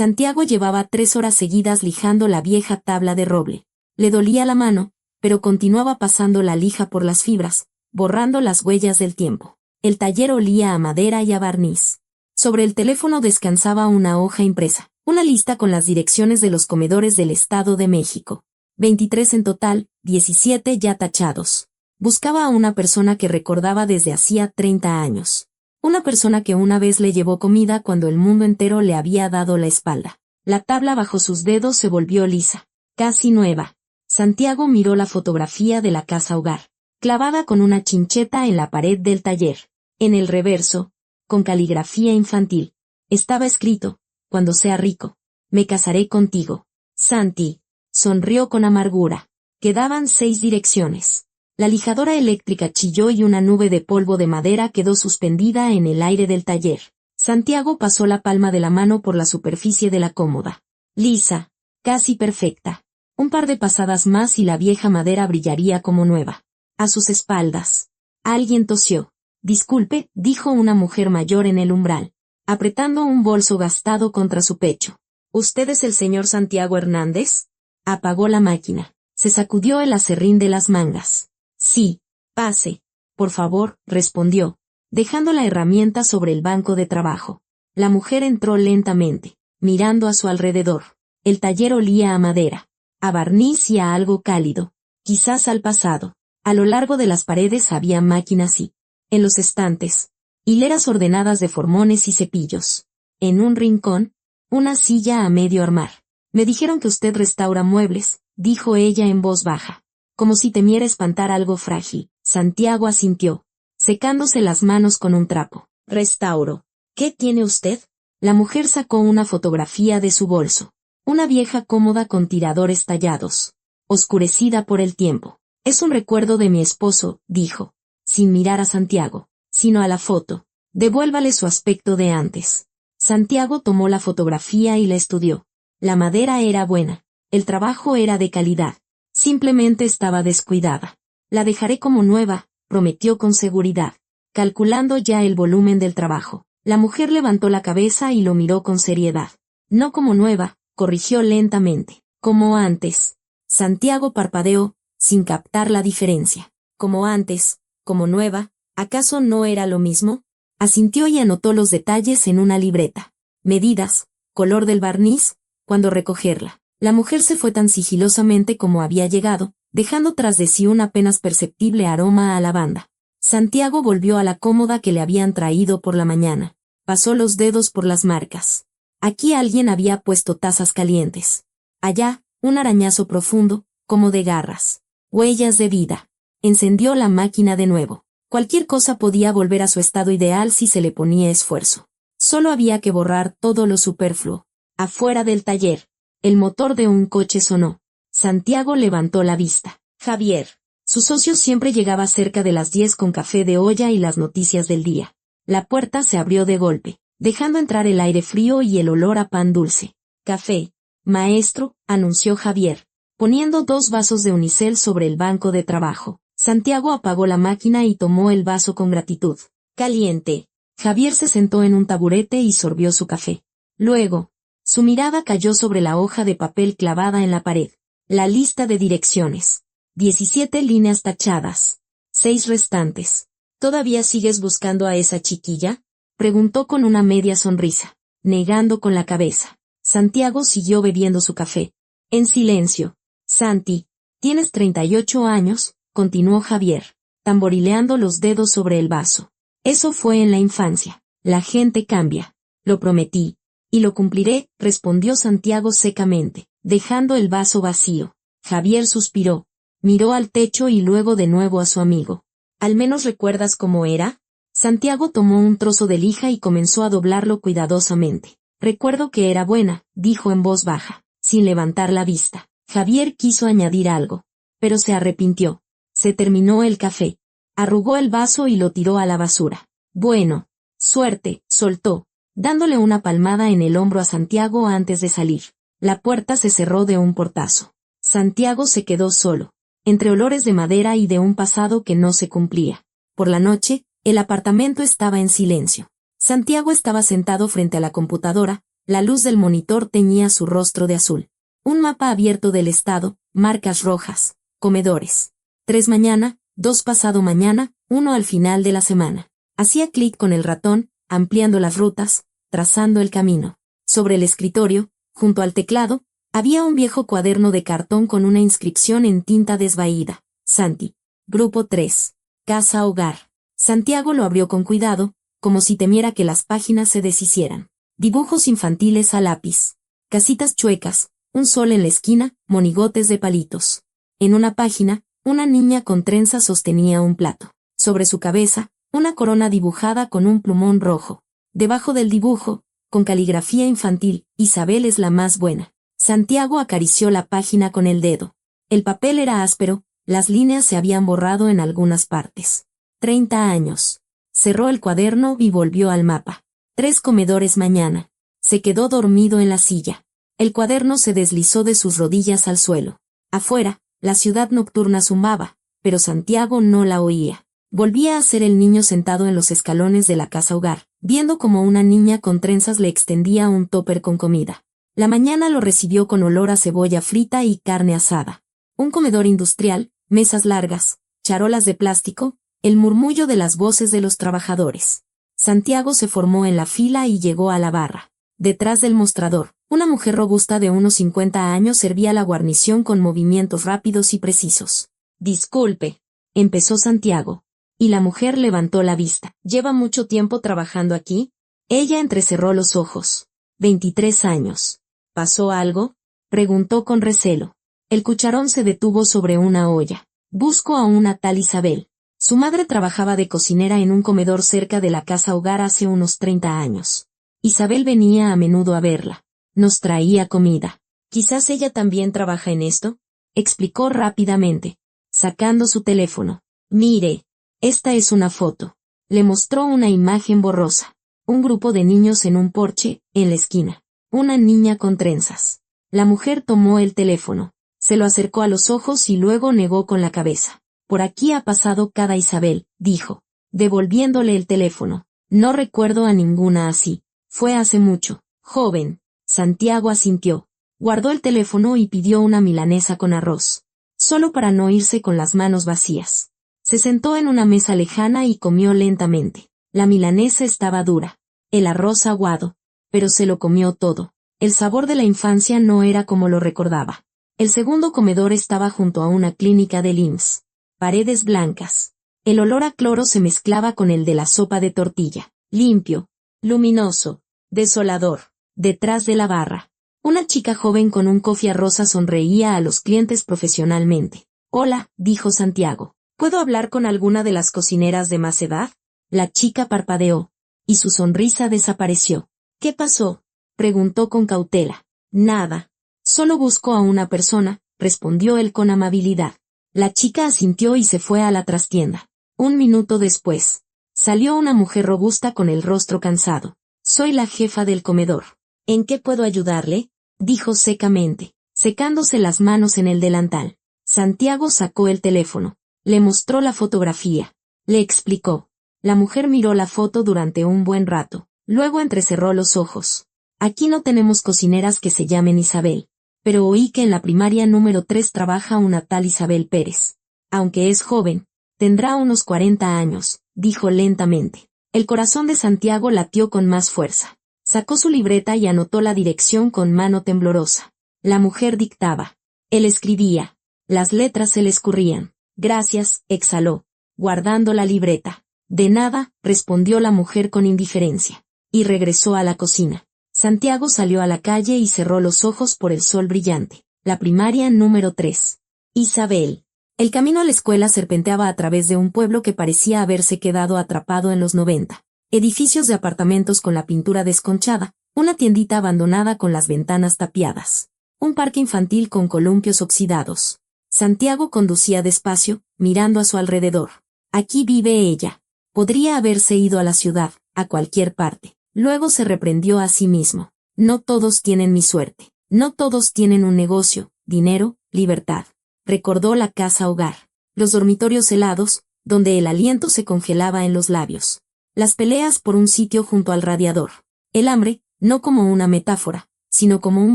Santiago llevaba 3 horas seguidas lijando la vieja tabla de roble. Le dolía la mano, pero continuaba pasando la lija por las fibras, borrando las huellas del tiempo. El taller olía a madera y a barniz. Sobre el teléfono descansaba una hoja impresa, una lista con las direcciones de los comedores del Estado de México. 23 en total, 17 ya tachados. Buscaba a una persona que recordaba desde hacía 30 años. Una persona que una vez le llevó comida cuando el mundo entero le había dado la espalda. La tabla bajo sus dedos se volvió lisa, casi nueva. Santiago miró la fotografía de la casa hogar, clavada con una chincheta en la pared del taller. En el reverso, con caligrafía infantil, estaba escrito: cuando sea rico, me casaré contigo. Santi sonrió con amargura. Quedaban 6 direcciones. La lijadora eléctrica chilló y una nube de polvo de madera quedó suspendida en el aire del taller. Santiago pasó la palma de la mano por la superficie de la cómoda. Lisa, casi perfecta. Un par de pasadas más y la vieja madera brillaría como nueva. A sus espaldas, alguien tosió. Disculpe, dijo una mujer mayor en el umbral, apretando un bolso gastado contra su pecho. ¿Usted es el señor Santiago Hernández? Apagó la máquina. Se sacudió el aserrín de las mangas. Sí, pase, por favor, respondió, dejando la herramienta sobre el banco de trabajo. La mujer entró lentamente, mirando a su alrededor. El taller olía a madera, a barniz y a algo cálido, quizás al pasado. A lo largo de las paredes había máquinas y, en los estantes, hileras ordenadas de formones y cepillos. En un rincón, una silla a medio armar. Me dijeron que usted restaura muebles, dijo ella en voz baja, como si temiera espantar algo frágil. Santiago asintió, secándose las manos con un trapo. Restauro. ¿Qué tiene usted? La mujer sacó una fotografía de su bolso. Una vieja cómoda con tiradores tallados, oscurecida por el tiempo. Es un recuerdo de mi esposo, dijo, sin mirar a Santiago, sino a la foto. Devuélvale su aspecto de antes. Santiago tomó la fotografía y la estudió. La madera era buena, el trabajo era de calidad. Simplemente estaba descuidada. La dejaré como nueva, prometió con seguridad, calculando ya el volumen del trabajo. La mujer levantó la cabeza y lo miró con seriedad. No como nueva, corrigió lentamente. Como antes. Santiago parpadeó, sin captar la diferencia. Como antes, como nueva, ¿acaso no era lo mismo? Asintió y anotó los detalles en una libreta. Medidas, color del barniz, cuándo recogerla. La mujer se fue tan sigilosamente como había llegado, dejando tras de sí un apenas perceptible aroma a lavanda. Santiago volvió a la cómoda que le habían traído por la mañana. Pasó los dedos por las marcas. Aquí alguien había puesto tazas calientes. Allá, un arañazo profundo, como de garras. Huellas de vida. Encendió la máquina de nuevo. Cualquier cosa podía volver a su estado ideal si se le ponía esfuerzo. Solo había que borrar todo lo superfluo. Afuera del taller, el motor de un coche sonó. Santiago levantó la vista. Javier. Su socio siempre llegaba cerca de las 10 con café de olla y las noticias del día. La puerta se abrió de golpe, dejando entrar el aire frío y el olor a pan dulce. Café, maestro, anunció Javier, poniendo 2 vasos de unicel sobre el banco de trabajo. Santiago apagó la máquina y tomó el vaso con gratitud. Caliente. Javier se sentó en un taburete y sorbió su café. Luego, su mirada cayó sobre la hoja de papel clavada en la pared. La lista de direcciones. 17 líneas tachadas. 6 restantes. ¿Todavía sigues buscando a esa chiquilla? Preguntó con una media sonrisa, negando con la cabeza. Santiago siguió bebiendo su café. En silencio. Santi, tienes 38 años, continuó Javier, tamborileando los dedos sobre el vaso. Eso fue en la infancia. La gente cambia. Lo prometí. Y lo cumpliré, respondió Santiago secamente, dejando el vaso vacío. Javier suspiró, miró al techo y luego de nuevo a su amigo. ¿Al menos recuerdas cómo era? Santiago tomó un trozo de lija y comenzó a doblarlo cuidadosamente. Recuerdo que era buena, dijo en voz baja, sin levantar la vista. Javier quiso añadir algo, pero se arrepintió. Se terminó el café. Arrugó el vaso y lo tiró a la basura. Bueno, suerte, soltó, dándole una palmada en el hombro a Santiago antes de salir. La puerta se cerró de un portazo. Santiago se quedó solo, entre olores de madera y de un pasado que no se cumplía. Por la noche, el apartamento estaba en silencio. Santiago estaba sentado frente a la computadora, La luz del monitor teñía su rostro de azul. Un mapa abierto del estado, marcas rojas, comedores. 3 mañana, 2 pasado mañana, 1 al final de la semana. Hacía clic con el ratón, ampliando las rutas, trazando el camino. Sobre el escritorio, junto al teclado, había un viejo cuaderno de cartón con una inscripción en tinta desvaída. Santi. Grupo 3. Casa Hogar. Santiago lo abrió con cuidado, como si temiera que las páginas se deshicieran. Dibujos infantiles a lápiz. Casitas chuecas, un sol en la esquina, monigotes de palitos. En una página, una niña con trenzas sostenía un plato. Sobre su cabeza, una corona dibujada con un plumón rojo. Debajo del dibujo, con caligrafía infantil, Isabel es la más buena. Santiago acarició la página con el dedo. El papel era áspero, las líneas se habían borrado en algunas partes. 30 años. Cerró el cuaderno y volvió al mapa. 3 comedores mañana. Se quedó dormido en la silla. El cuaderno se deslizó de sus rodillas al suelo. Afuera, la ciudad nocturna zumbaba, pero Santiago no la oía. Volvía a ser el niño sentado en los escalones de la casa hogar, viendo como una niña con trenzas le extendía un tóper con comida. La mañana lo recibió con olor a cebolla frita y carne asada. Un comedor industrial, mesas largas, charolas de plástico, el murmullo de las voces de los trabajadores. Santiago se formó en la fila y llegó a la barra. Detrás del mostrador, una mujer robusta de unos 50 años servía la guarnición con movimientos rápidos y precisos. «Disculpe», empezó Santiago. Y la mujer levantó la vista. «¿Lleva mucho tiempo trabajando aquí?» Ella entrecerró los ojos. 23 años. «¿Pasó algo?», preguntó con recelo. El cucharón se detuvo sobre una olla. «Busco a una tal Isabel. Su madre trabajaba de cocinera en un comedor cerca de la casa hogar hace unos 30 años. Isabel venía a menudo a verla. Nos traía comida. Quizás ella también trabaja en esto», explicó rápidamente, sacando su teléfono. «Mire, esta es una foto». Le mostró una imagen borrosa. Un grupo de niños en un porche, en la esquina. Una niña con trenzas. La mujer tomó el teléfono. Se lo acercó a los ojos y luego negó con la cabeza. «Por aquí ha pasado cada Isabel», dijo, devolviéndole el teléfono. «No recuerdo a ninguna así. Fue hace mucho. Joven». Santiago asintió. Guardó el teléfono y pidió una milanesa con arroz. Solo para no irse con las manos vacías. Se sentó en una mesa lejana y comió lentamente. La milanesa estaba dura. El arroz aguado. Pero se lo comió todo. El sabor de la infancia no era como lo recordaba. El segundo comedor estaba junto a una clínica del IMSS. Paredes blancas. El olor a cloro se mezclaba con el de la sopa de tortilla. Limpio. Luminoso. Desolador. Detrás de la barra. Una chica joven con un cofia rosa sonreía a los clientes profesionalmente. «Hola», dijo Santiago. «¿Puedo hablar con alguna de las cocineras de más edad?» La chica parpadeó. Y su sonrisa desapareció. «¿Qué pasó?», preguntó con cautela. «Nada. Solo busco a una persona», respondió él con amabilidad. La chica asintió y se fue a la trastienda. 1 minuto después. Salió una mujer robusta con el rostro cansado. «Soy la jefa del comedor. ¿En qué puedo ayudarle?», dijo secamente, secándose las manos en el delantal. Santiago sacó el teléfono. Le mostró la fotografía. Le explicó. La mujer miró la foto durante un buen rato. Luego entrecerró los ojos. «Aquí no tenemos cocineras que se llamen Isabel. Pero oí que en la primaria número 3 trabaja una tal Isabel Pérez. Aunque es joven, tendrá unos 40 años», dijo lentamente. El corazón de Santiago latió con más fuerza. Sacó su libreta y anotó la dirección con mano temblorosa. La mujer dictaba. Él escribía. Las letras se le escurrían. «Gracias», exhaló, guardando la libreta. «De nada», respondió la mujer con indiferencia. Y regresó a la cocina. Santiago salió a la calle y cerró los ojos por el sol brillante. La primaria número 3. Isabel. El camino a la escuela serpenteaba a través de un pueblo que parecía haberse quedado atrapado en los 90. Edificios de apartamentos con la pintura desconchada, una tiendita abandonada con las ventanas tapiadas. Un parque infantil con columpios oxidados. Santiago conducía despacio, mirando a su alrededor. Aquí vive ella. Podría haberse ido a la ciudad, a cualquier parte. Luego se reprendió a sí mismo. No todos tienen mi suerte. No todos tienen un negocio, dinero, libertad. Recordó la casa hogar. Los dormitorios helados, donde el aliento se congelaba en los labios. Las peleas por un sitio junto al radiador. El hambre, no como una metáfora, sino como un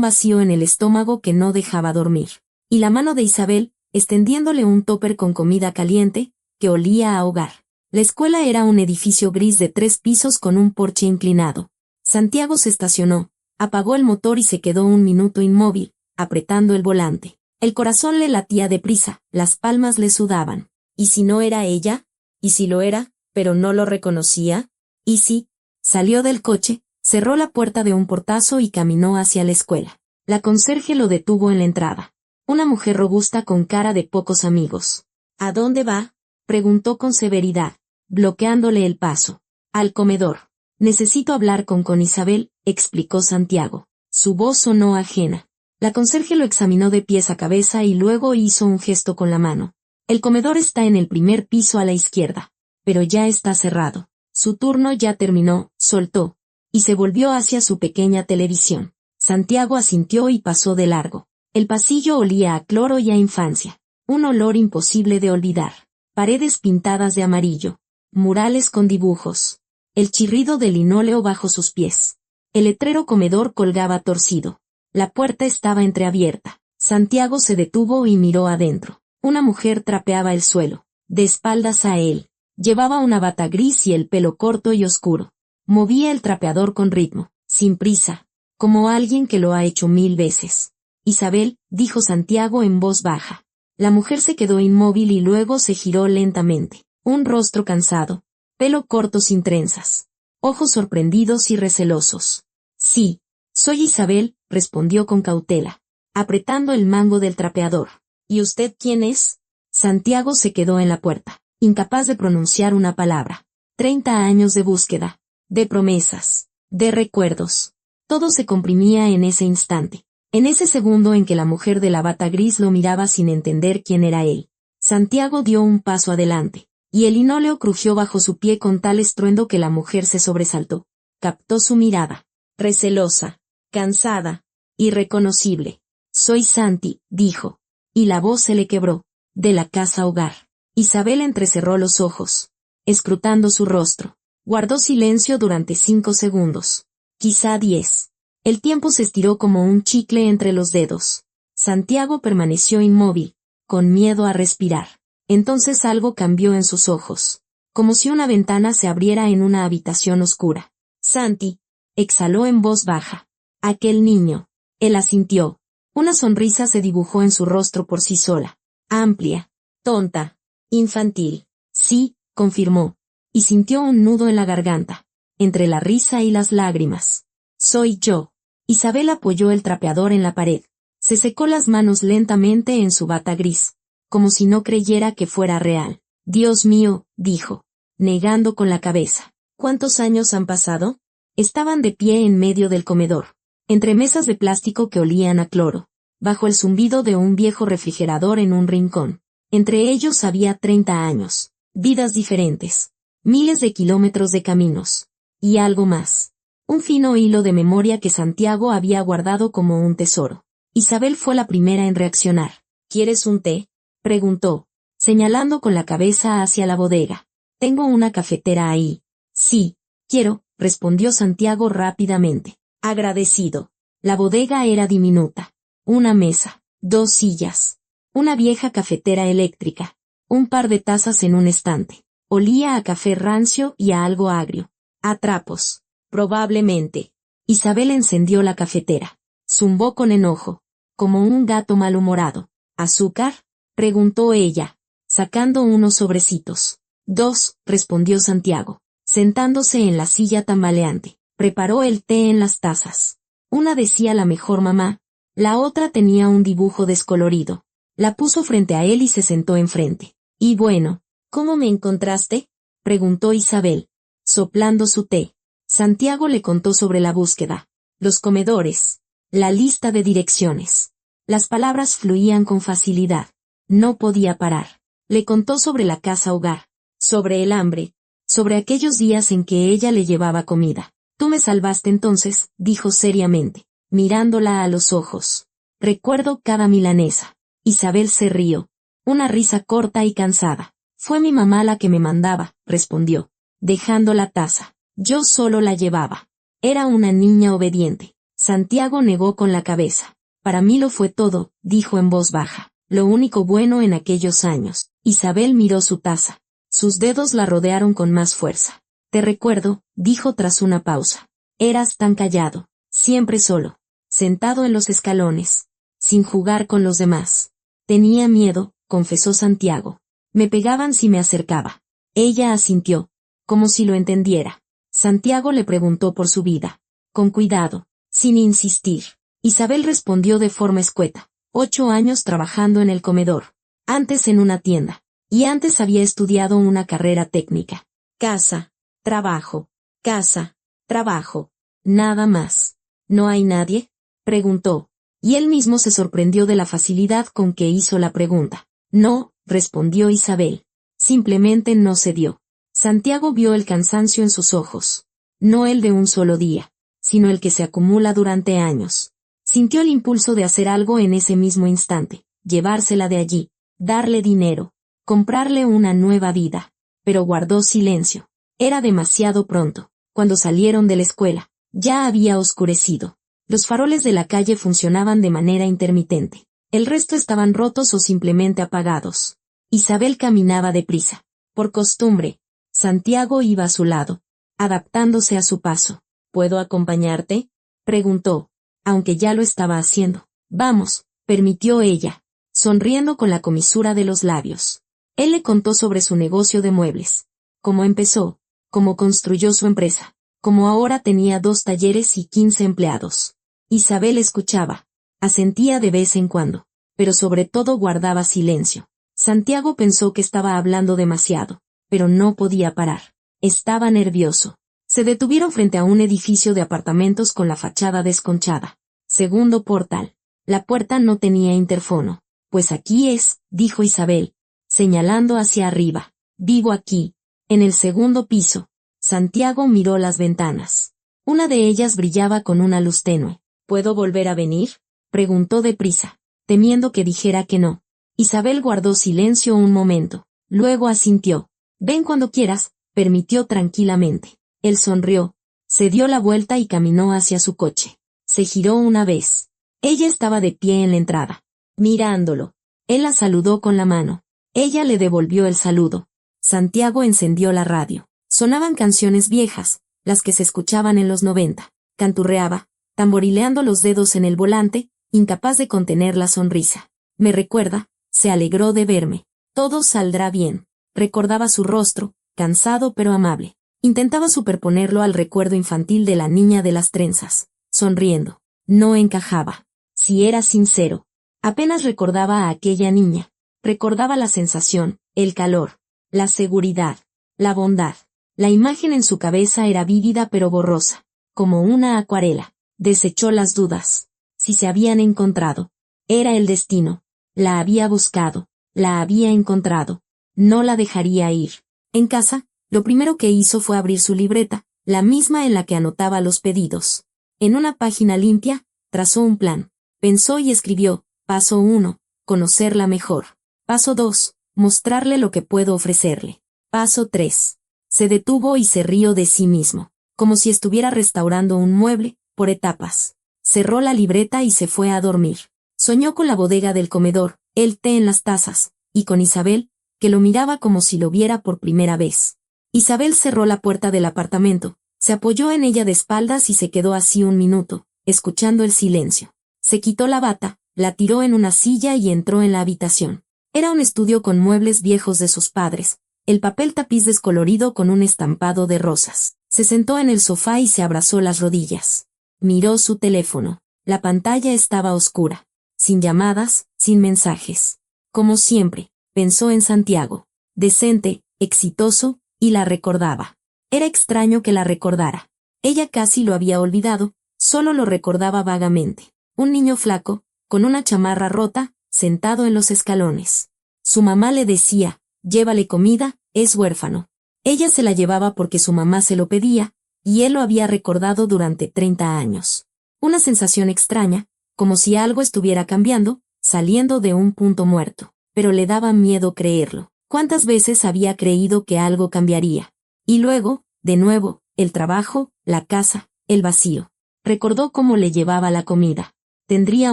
vacío en el estómago que no dejaba dormir. Y la mano de Isabel, extendiéndole un tóper con comida caliente, que olía a hogar. La escuela era un edificio gris de 3 pisos con un porche inclinado. Santiago se estacionó, apagó el motor y se quedó un minuto inmóvil, apretando el volante. El corazón le latía deprisa, las palmas le sudaban. ¿Y si no era ella? ¿Y si lo era, pero no lo reconocía? ¿Y si? Salió del coche, cerró la puerta de un portazo y caminó hacia la escuela. La conserje lo detuvo en la entrada. Una mujer robusta con cara de pocos amigos. ¿A dónde va?, preguntó con severidad, bloqueándole el paso. Al comedor. Necesito hablar con Isabel, explicó Santiago. Su voz sonó ajena. La conserje lo examinó de pies a cabeza y luego hizo un gesto con la mano. El comedor está en el primer piso a la izquierda. Pero ya está cerrado. Su turno ya terminó, soltó. Y se volvió hacia su pequeña televisión. Santiago asintió y pasó de largo. El pasillo olía a cloro y a infancia. Un olor imposible de olvidar. Paredes pintadas de amarillo. Murales con dibujos. El chirrido del linóleo bajo sus pies. El letrero comedor colgaba torcido. La puerta estaba entreabierta. Santiago se detuvo y miró adentro. Una mujer trapeaba el suelo, de espaldas a él. Llevaba una bata gris y el pelo corto y oscuro. Movía el trapeador con ritmo, sin prisa, como alguien que lo ha hecho 1000 veces. Isabel, dijo Santiago en voz baja. La mujer se quedó inmóvil y luego se giró lentamente. Un rostro cansado, pelo corto sin trenzas, ojos sorprendidos y recelosos. Sí, soy Isabel, respondió con cautela, apretando el mango del trapeador. ¿Y usted quién es? Santiago se quedó en la puerta, incapaz de pronunciar una palabra. 30 años de búsqueda, de promesas, de recuerdos. Todo se comprimía en ese instante. En ese segundo en que la mujer de la bata gris lo miraba sin entender quién era él. Santiago dio un paso adelante, y el linóleo crujió bajo su pie con tal estruendo que la mujer se sobresaltó. Captó su mirada, recelosa, cansada, irreconocible. Soy Santi, dijo, y la voz se le quebró, de la casa hogar. Isabel entrecerró los ojos, escrutando su rostro. Guardó silencio durante 5 segundos, quizá 10. El tiempo se estiró como un chicle entre los dedos. Santiago permaneció inmóvil, con miedo a respirar. Entonces algo cambió en sus ojos, como si una ventana se abriera en una habitación oscura. Santi, exhaló en voz baja. Aquel niño. Él asintió. Una sonrisa se dibujó en su rostro por sí sola. Amplia, tonta, infantil. Sí, confirmó. Y sintió un nudo en la garganta, entre la risa y las lágrimas. Soy yo. Isabel apoyó el trapeador en la pared. Se secó las manos lentamente en su bata gris, como si no creyera que fuera real. Dios mío, dijo, negando con la cabeza. ¿Cuántos años han pasado? Estaban de pie en medio del comedor, entre mesas de plástico que olían a cloro, bajo el zumbido de un viejo refrigerador en un rincón. Entre ellos había 30 años, vidas diferentes, miles de kilómetros de caminos, y algo más. Un fino hilo de memoria que Santiago había guardado como un tesoro. Isabel fue la primera en reaccionar. ¿Quieres un té?, preguntó, señalando con la cabeza hacia la bodega. Tengo una cafetera ahí. Sí, quiero, respondió Santiago rápidamente. Agradecido. La bodega era diminuta. Una mesa, 2 sillas, una vieja cafetera eléctrica, un par de tazas en un estante. Olía a café rancio y a algo agrio. A trapos. Probablemente. Isabel encendió la cafetera. Zumbó con enojo, como un gato malhumorado. ¿Azúcar?, preguntó ella, sacando unos sobrecitos. 2, respondió Santiago, sentándose en la silla tambaleante. Preparó el té en las tazas. Una decía la mejor mamá, la otra tenía un dibujo descolorido. La puso frente a él y se sentó enfrente. Y bueno, ¿cómo me encontraste?, preguntó Isabel, soplando su té. Santiago le contó sobre la búsqueda, los comedores, la lista de direcciones. Las palabras fluían con facilidad. No podía parar. Le contó sobre la casa hogar, sobre el hambre, sobre aquellos días en que ella le llevaba comida. Tú me salvaste entonces, dijo seriamente, mirándola a los ojos. Recuerdo cada milanesa. Isabel se rió. Una risa corta y cansada. Fue mi mamá la que me mandaba, respondió, dejando la taza. Yo solo la llevaba. Era una niña obediente. Santiago negó con la cabeza. Para mí lo fue todo, dijo en voz baja. Lo único bueno en aquellos años. Isabel miró su taza. Sus dedos la rodearon con más fuerza. Te recuerdo, dijo tras una pausa. Eras tan callado, siempre solo, sentado en los escalones, sin jugar con los demás. Tenía miedo, confesó Santiago. Me pegaban si me acercaba. Ella asintió, como si lo entendiera. Santiago le preguntó por su vida. Con cuidado, sin insistir. Isabel respondió de forma escueta. 8 años trabajando en el comedor. Antes en una tienda. Y antes había estudiado una carrera técnica. Casa, trabajo, casa, trabajo. Nada más. ¿No hay nadie?, preguntó. Y él mismo se sorprendió de la facilidad con que hizo la pregunta. No, respondió Isabel. Simplemente no se dio. Santiago vio el cansancio en sus ojos. No el de un solo día, sino el que se acumula durante años. Sintió el impulso de hacer algo en ese mismo instante, llevársela de allí, darle dinero, comprarle una nueva vida. Pero guardó silencio. Era demasiado pronto. Cuando salieron de la escuela, ya había oscurecido. Los faroles de la calle funcionaban de manera intermitente. El resto estaban rotos o simplemente apagados. Isabel caminaba deprisa. Por costumbre, Santiago iba a su lado, adaptándose a su paso. ¿Puedo acompañarte?, preguntó, aunque ya lo estaba haciendo. Vamos, permitió ella, sonriendo con la comisura de los labios. Él le contó sobre su negocio de muebles. Cómo empezó, cómo construyó su empresa, cómo ahora tenía 2 talleres y 15 empleados. Isabel escuchaba, asentía de vez en cuando, pero sobre todo guardaba silencio. Santiago pensó que estaba hablando demasiado, pero no podía parar. Estaba nervioso. Se detuvieron frente a un edificio de apartamentos con la fachada desconchada. Segundo portal. La puerta no tenía interfono. Pues aquí es, dijo Isabel, señalando hacia arriba. Vivo aquí, en el segundo piso. Santiago miró las ventanas. Una de ellas brillaba con una luz tenue. ¿Puedo volver a venir?, preguntó deprisa, temiendo que dijera que no. Isabel guardó silencio un momento. Luego asintió. Ven cuando quieras, permitió tranquilamente. Él sonrió, se dio la vuelta y caminó hacia su coche. Se giró una vez. Ella estaba de pie en la entrada, mirándolo. Él la saludó con la mano. Ella le devolvió el saludo. Santiago encendió la radio. Sonaban canciones viejas, las que se escuchaban en los 90. Canturreaba, tamborileando los dedos en el volante, incapaz de contener la sonrisa. Me recuerda, se alegró de verme. Todo saldrá bien. Recordaba su rostro, cansado pero amable. Intentaba superponerlo al recuerdo infantil de la niña de las trenzas, sonriendo. No encajaba. Si era sincero. Apenas recordaba a aquella niña. Recordaba la sensación, el calor, la seguridad, la bondad. La imagen en su cabeza era vívida pero borrosa, como una acuarela. Desechó las dudas. Si se habían encontrado. Era el destino. La había buscado, la había encontrado. No la dejaría ir. En casa, lo primero que hizo fue abrir su libreta, la misma en la que anotaba los pedidos. En una página limpia, trazó un plan. Pensó y escribió: Paso 1, conocerla mejor. Paso 2, mostrarle lo que puedo ofrecerle. Paso 3. Se detuvo y se rió de sí mismo, como si estuviera restaurando un mueble, por etapas. Cerró la libreta y se fue a dormir. Soñó con la bodega del comedor, el té en las tazas, y con Isabel, que lo miraba como si lo viera por primera vez. Isabel cerró la puerta del apartamento, se apoyó en ella de espaldas y se quedó así un minuto, escuchando el silencio. Se quitó la bata, la tiró en una silla y entró en la habitación. Era un estudio con muebles viejos de sus padres, el papel tapiz descolorido con un estampado de rosas. Se sentó en el sofá y se abrazó las rodillas. Miró su teléfono. La pantalla estaba oscura. Sin llamadas, sin mensajes. Como siempre, pensó en Santiago. Decente, exitoso, y la recordaba. Era extraño que la recordara. Ella casi lo había olvidado, solo lo recordaba vagamente. Un niño flaco, con una chamarra rota, sentado en los escalones. Su mamá le decía: llévale comida, es huérfano. Ella se la llevaba porque su mamá se lo pedía, y él lo había recordado durante 30 años. Una sensación extraña, como si algo estuviera cambiando, saliendo de un punto muerto, pero le daba miedo creerlo. ¿Cuántas veces había creído que algo cambiaría? Y luego, de nuevo, el trabajo, la casa, el vacío. Recordó cómo le llevaba la comida. Tendría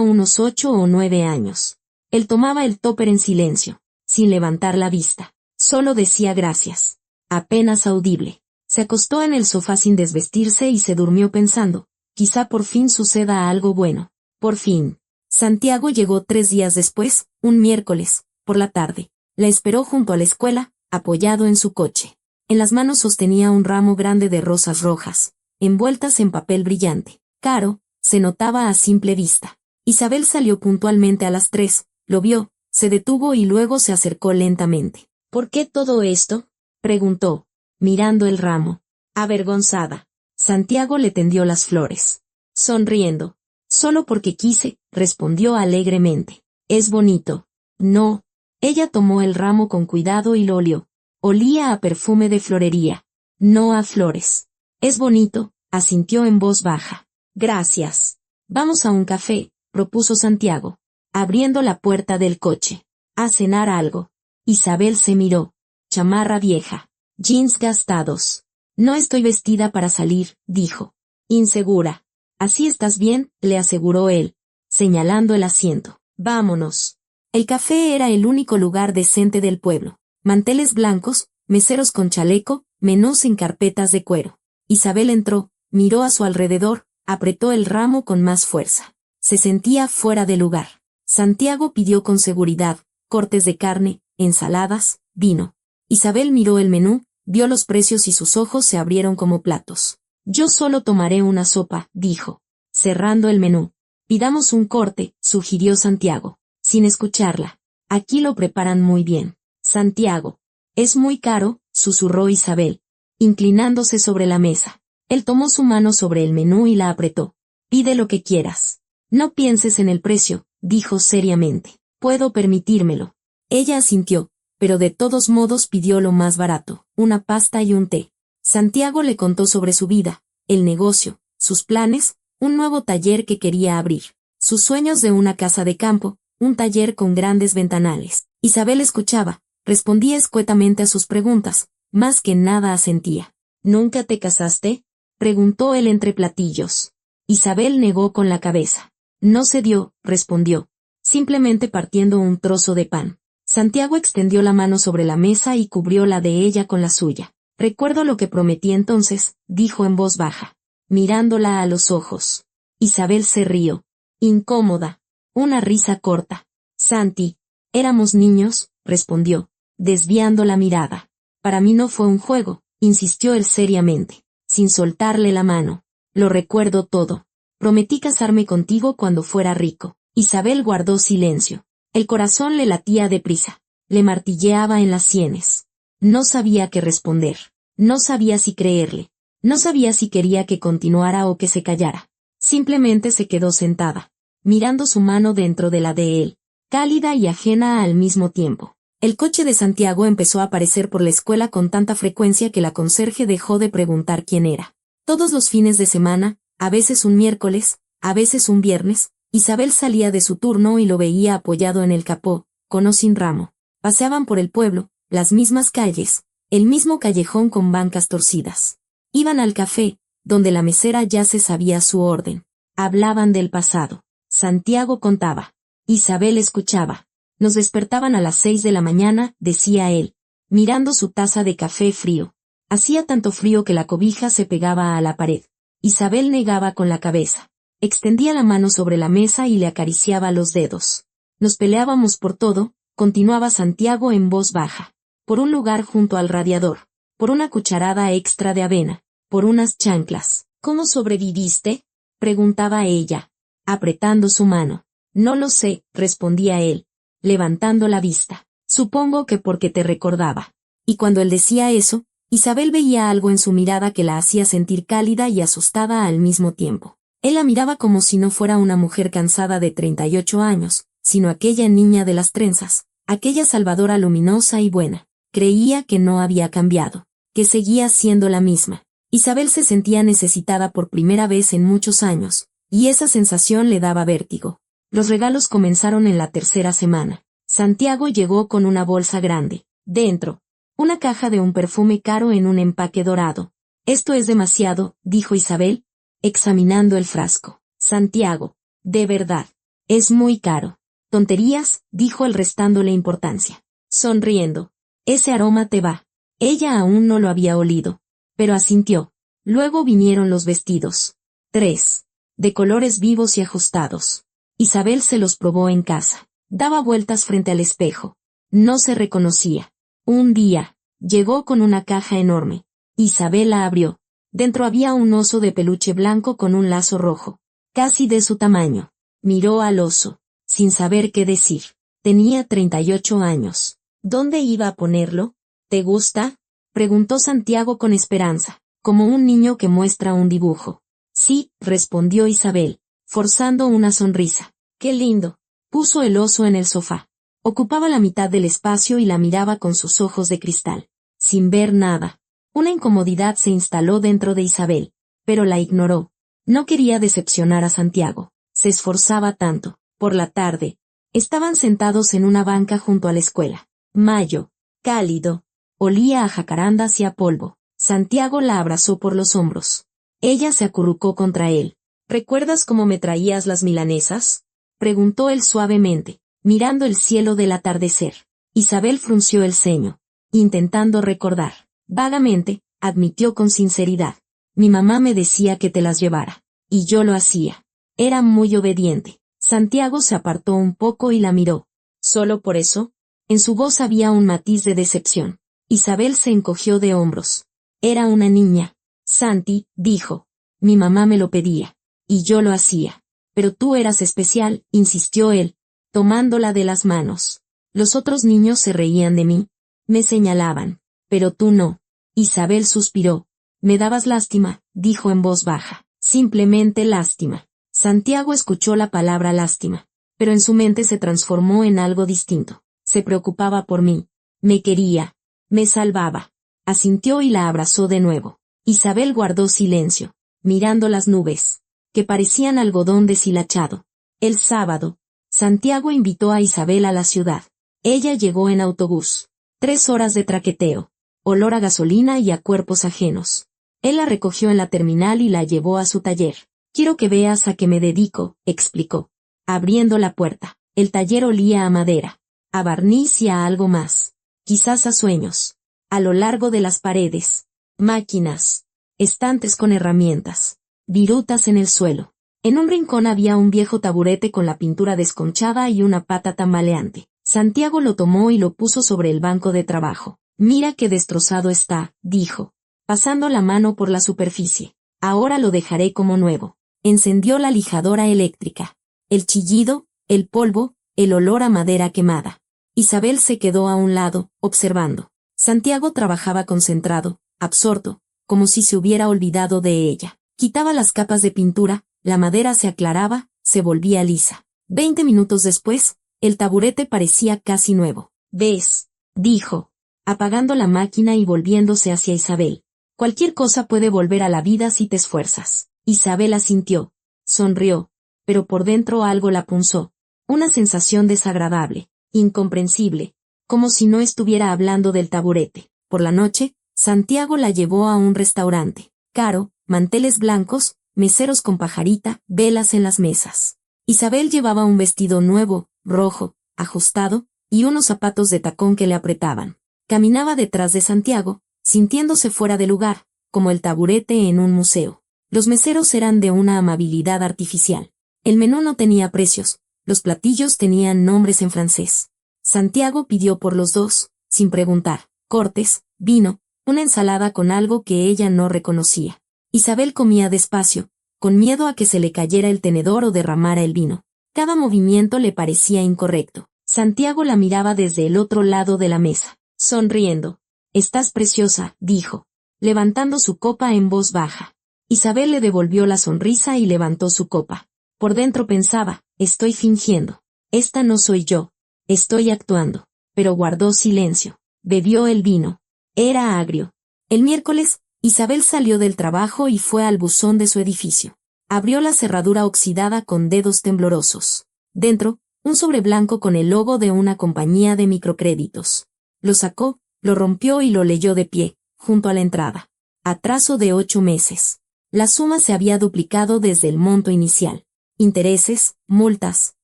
unos 8 o 9 años. Él tomaba el tupper en silencio, sin levantar la vista. Solo decía gracias. Apenas audible. Se acostó en el sofá sin desvestirse y se durmió pensando, quizá por fin suceda algo bueno. Por fin. Santiago llegó 3 días después, un miércoles, por la tarde. La esperó junto a la escuela, apoyado en su coche. En las manos sostenía un ramo grande de rosas rojas, envueltas en papel brillante. Caro, se notaba a simple vista. Isabel salió puntualmente a las 3, lo vio, se detuvo y luego se acercó lentamente. ¿Por qué todo esto?, preguntó, mirando el ramo. Avergonzada. Santiago le tendió las flores. Sonriendo. Solo porque quise, respondió alegremente. Es bonito. No. Ella tomó el ramo con cuidado y lo olió. Olía a perfume de florería. No a flores. Es bonito, asintió en voz baja. Gracias. Vamos a un café, propuso Santiago, abriendo la puerta del coche. A cenar algo. Isabel se miró. Chamarra vieja. Jeans gastados. No estoy vestida para salir, dijo. Insegura. Así estás bien, le aseguró él, señalando el asiento. Vámonos. El café era el único lugar decente del pueblo. Manteles blancos, meseros con chaleco, menús en carpetas de cuero. Isabel entró, miró a su alrededor, apretó el ramo con más fuerza. Se sentía fuera de lugar. Santiago pidió con seguridad, cortes de carne, ensaladas, vino. Isabel miró el menú, vio los precios y sus ojos se abrieron como platos. Yo solo tomaré una sopa, dijo, cerrando el menú. Pidamos un corte, sugirió Santiago, sin escucharla. Aquí lo preparan muy bien. Santiago. Es muy caro, susurró Isabel, inclinándose sobre la mesa. Él tomó su mano sobre el menú y la apretó. Pide lo que quieras. No pienses en el precio, dijo seriamente. Puedo permitírmelo. Ella asintió, pero de todos modos pidió lo más barato, una pasta y un té. Santiago le contó sobre su vida, el negocio, sus planes, un nuevo taller que quería abrir, sus sueños de una casa de campo, un taller con grandes ventanales. Isabel escuchaba, respondía escuetamente a sus preguntas, más que nada asentía. ¿Nunca te casaste?, preguntó él entre platillos. Isabel negó con la cabeza. No se dio, respondió, simplemente partiendo un trozo de pan. Santiago extendió la mano sobre la mesa y cubrió la de ella con la suya. Recuerdo lo que prometí entonces, dijo en voz baja, mirándola a los ojos. Isabel se rió. Incómoda. Una risa corta. Santi, éramos niños, respondió, desviando la mirada. Para mí no fue un juego, insistió él seriamente, sin soltarle la mano. Lo recuerdo todo. Prometí casarme contigo cuando fuera rico. Isabel guardó silencio. El corazón le latía deprisa. Le martilleaba en las sienes. No sabía qué responder. No sabía si creerle. No sabía si quería que continuara o que se callara. Simplemente se quedó sentada, mirando su mano dentro de la de él, cálida y ajena al mismo tiempo. El coche de Santiago empezó a aparecer por la escuela con tanta frecuencia que la conserje dejó de preguntar quién era. Todos los fines de semana, a veces un miércoles, a veces un viernes, Isabel salía de su turno y lo veía apoyado en el capó, con o sin ramo. Paseaban por el pueblo, las mismas calles, el mismo callejón con bancas torcidas. Iban al café, donde la mesera ya se sabía su orden. Hablaban del pasado. Santiago contaba. Isabel escuchaba. Nos despertaban a las 6 de la mañana, decía él, mirando su taza de café frío. Hacía tanto frío que la cobija se pegaba a la pared. Isabel negaba con la cabeza. Extendía la mano sobre la mesa y le acariciaba los dedos. Nos peleábamos por todo, continuaba Santiago en voz baja. Por un lugar junto al radiador. Por una cucharada extra de avena. Por unas chanclas. ¿Cómo sobreviviste?, preguntaba ella, apretando su mano. No lo sé, respondía él, levantando la vista. Supongo que porque te recordaba. Y cuando él decía eso, Isabel veía algo en su mirada que la hacía sentir cálida y asustada al mismo tiempo. Él la miraba como si no fuera una mujer cansada de 38 años, sino aquella niña de las trenzas, aquella salvadora luminosa y buena. Creía que no había cambiado, que seguía siendo la misma. Isabel se sentía necesitada por primera vez en muchos años, y esa sensación le daba vértigo. Los regalos comenzaron en la tercera semana. Santiago llegó con una bolsa grande. Dentro, una caja de un perfume caro en un empaque dorado. Esto es demasiado, dijo Isabel, examinando el frasco. Santiago, de verdad, es muy caro. Tonterías, dijo él restándole importancia. Sonriendo. Ese aroma te va. Ella aún no lo había olido, pero asintió. Luego vinieron los vestidos. 3. De colores vivos y ajustados. Isabel se los probó en casa. Daba vueltas frente al espejo. No se reconocía. Un día, llegó con una caja enorme. Isabel la abrió. Dentro había un oso de peluche blanco con un lazo rojo, casi de su tamaño. Miró al oso, sin saber qué decir. Tenía 38 años. ¿Dónde iba a ponerlo? ¿Te gusta?, preguntó Santiago con esperanza, como un niño que muestra un dibujo. Sí, respondió Isabel, forzando una sonrisa. ¡Qué lindo! Puso el oso en el sofá. Ocupaba la mitad del espacio y la miraba con sus ojos de cristal, sin ver nada. Una incomodidad se instaló dentro de Isabel, pero la ignoró. No quería decepcionar a Santiago. Se esforzaba tanto. Por la tarde, estaban sentados en una banca junto a la escuela. Mayo, cálido, olía a jacarandas y a polvo. Santiago la abrazó por los hombros. Ella se acurrucó contra él. ¿Recuerdas cómo me traías las milanesas?, preguntó él suavemente, mirando el cielo del atardecer. Isabel frunció el ceño, intentando recordar. Vagamente, admitió con sinceridad. Mi mamá me decía que te las llevara, y yo lo hacía. Era muy obediente. Santiago se apartó un poco y la miró. ¿Solo por eso? En su voz había un matiz de decepción. Isabel se encogió de hombros. Era una niña. Santi, dijo. Mi mamá me lo pedía. Y yo lo hacía. Pero tú eras especial, insistió él, tomándola de las manos. Los otros niños se reían de mí. Me señalaban. Pero tú no. Isabel suspiró. Me dabas lástima, dijo en voz baja. Simplemente lástima. Santiago escuchó la palabra lástima, pero en su mente se transformó en algo distinto. Se preocupaba por mí. Me quería. Me salvaba. Asintió y la abrazó de nuevo. Isabel guardó silencio, mirando las nubes, que parecían algodón deshilachado. El sábado, Santiago invitó a Isabel a la ciudad. Ella llegó en autobús. 3 horas de traqueteo. Olor a gasolina y a cuerpos ajenos. Él la recogió en la terminal y la llevó a su taller. Quiero que veas a qué me dedico, explicó. Abriendo la puerta, el taller olía a madera, a barniz y a algo más. Quizás a sueños. A lo largo de las paredes, máquinas, estantes con herramientas, virutas en el suelo. En un rincón había un viejo taburete con la pintura desconchada y una pata tambaleante. Santiago lo tomó y lo puso sobre el banco de trabajo. Mira qué destrozado está, dijo, pasando la mano por la superficie. Ahora lo dejaré como nuevo. Encendió la lijadora eléctrica. El chillido, el polvo, el olor a madera quemada. Isabel se quedó a un lado, observando. Santiago trabajaba concentrado, absorto, como si se hubiera olvidado de ella. Quitaba las capas de pintura, la madera se aclaraba, se volvía lisa. 20 minutos después, el taburete parecía casi nuevo. ¿Ves?, dijo, apagando la máquina y volviéndose hacia Isabel. Cualquier cosa puede volver a la vida si te esfuerzas. Isabel asintió. Sonrió, pero por dentro algo la punzó. Una sensación desagradable, incomprensible, como si no estuviera hablando del taburete. Por la noche, Santiago la llevó a un restaurante. Caro, manteles blancos, meseros con pajarita, velas en las mesas. Isabel llevaba un vestido nuevo, rojo, ajustado, y unos zapatos de tacón que le apretaban. Caminaba detrás de Santiago, sintiéndose fuera de lugar, como el taburete en un museo. Los meseros eran de una amabilidad artificial. El menú no tenía precios, los platillos tenían nombres en francés. Santiago pidió por los dos, sin preguntar, cortes, vino, una ensalada con algo que ella no reconocía. Isabel comía despacio, con miedo a que se le cayera el tenedor o derramara el vino. Cada movimiento le parecía incorrecto. Santiago la miraba desde el otro lado de la mesa, sonriendo. «Estás preciosa», dijo, levantando su copa en voz baja. Isabel le devolvió la sonrisa y levantó su copa. Por dentro pensaba, estoy fingiendo. Esta no soy yo. Estoy actuando. Pero guardó silencio. Bebió el vino. Era agrio. El miércoles, Isabel salió del trabajo y fue al buzón de su edificio. Abrió la cerradura oxidada con dedos temblorosos. Dentro, un sobre blanco con el logo de una compañía de microcréditos. Lo sacó, lo rompió y lo leyó de pie, junto a la entrada. Atraso de 8 meses. La suma se había duplicado desde el monto inicial. Intereses, multas,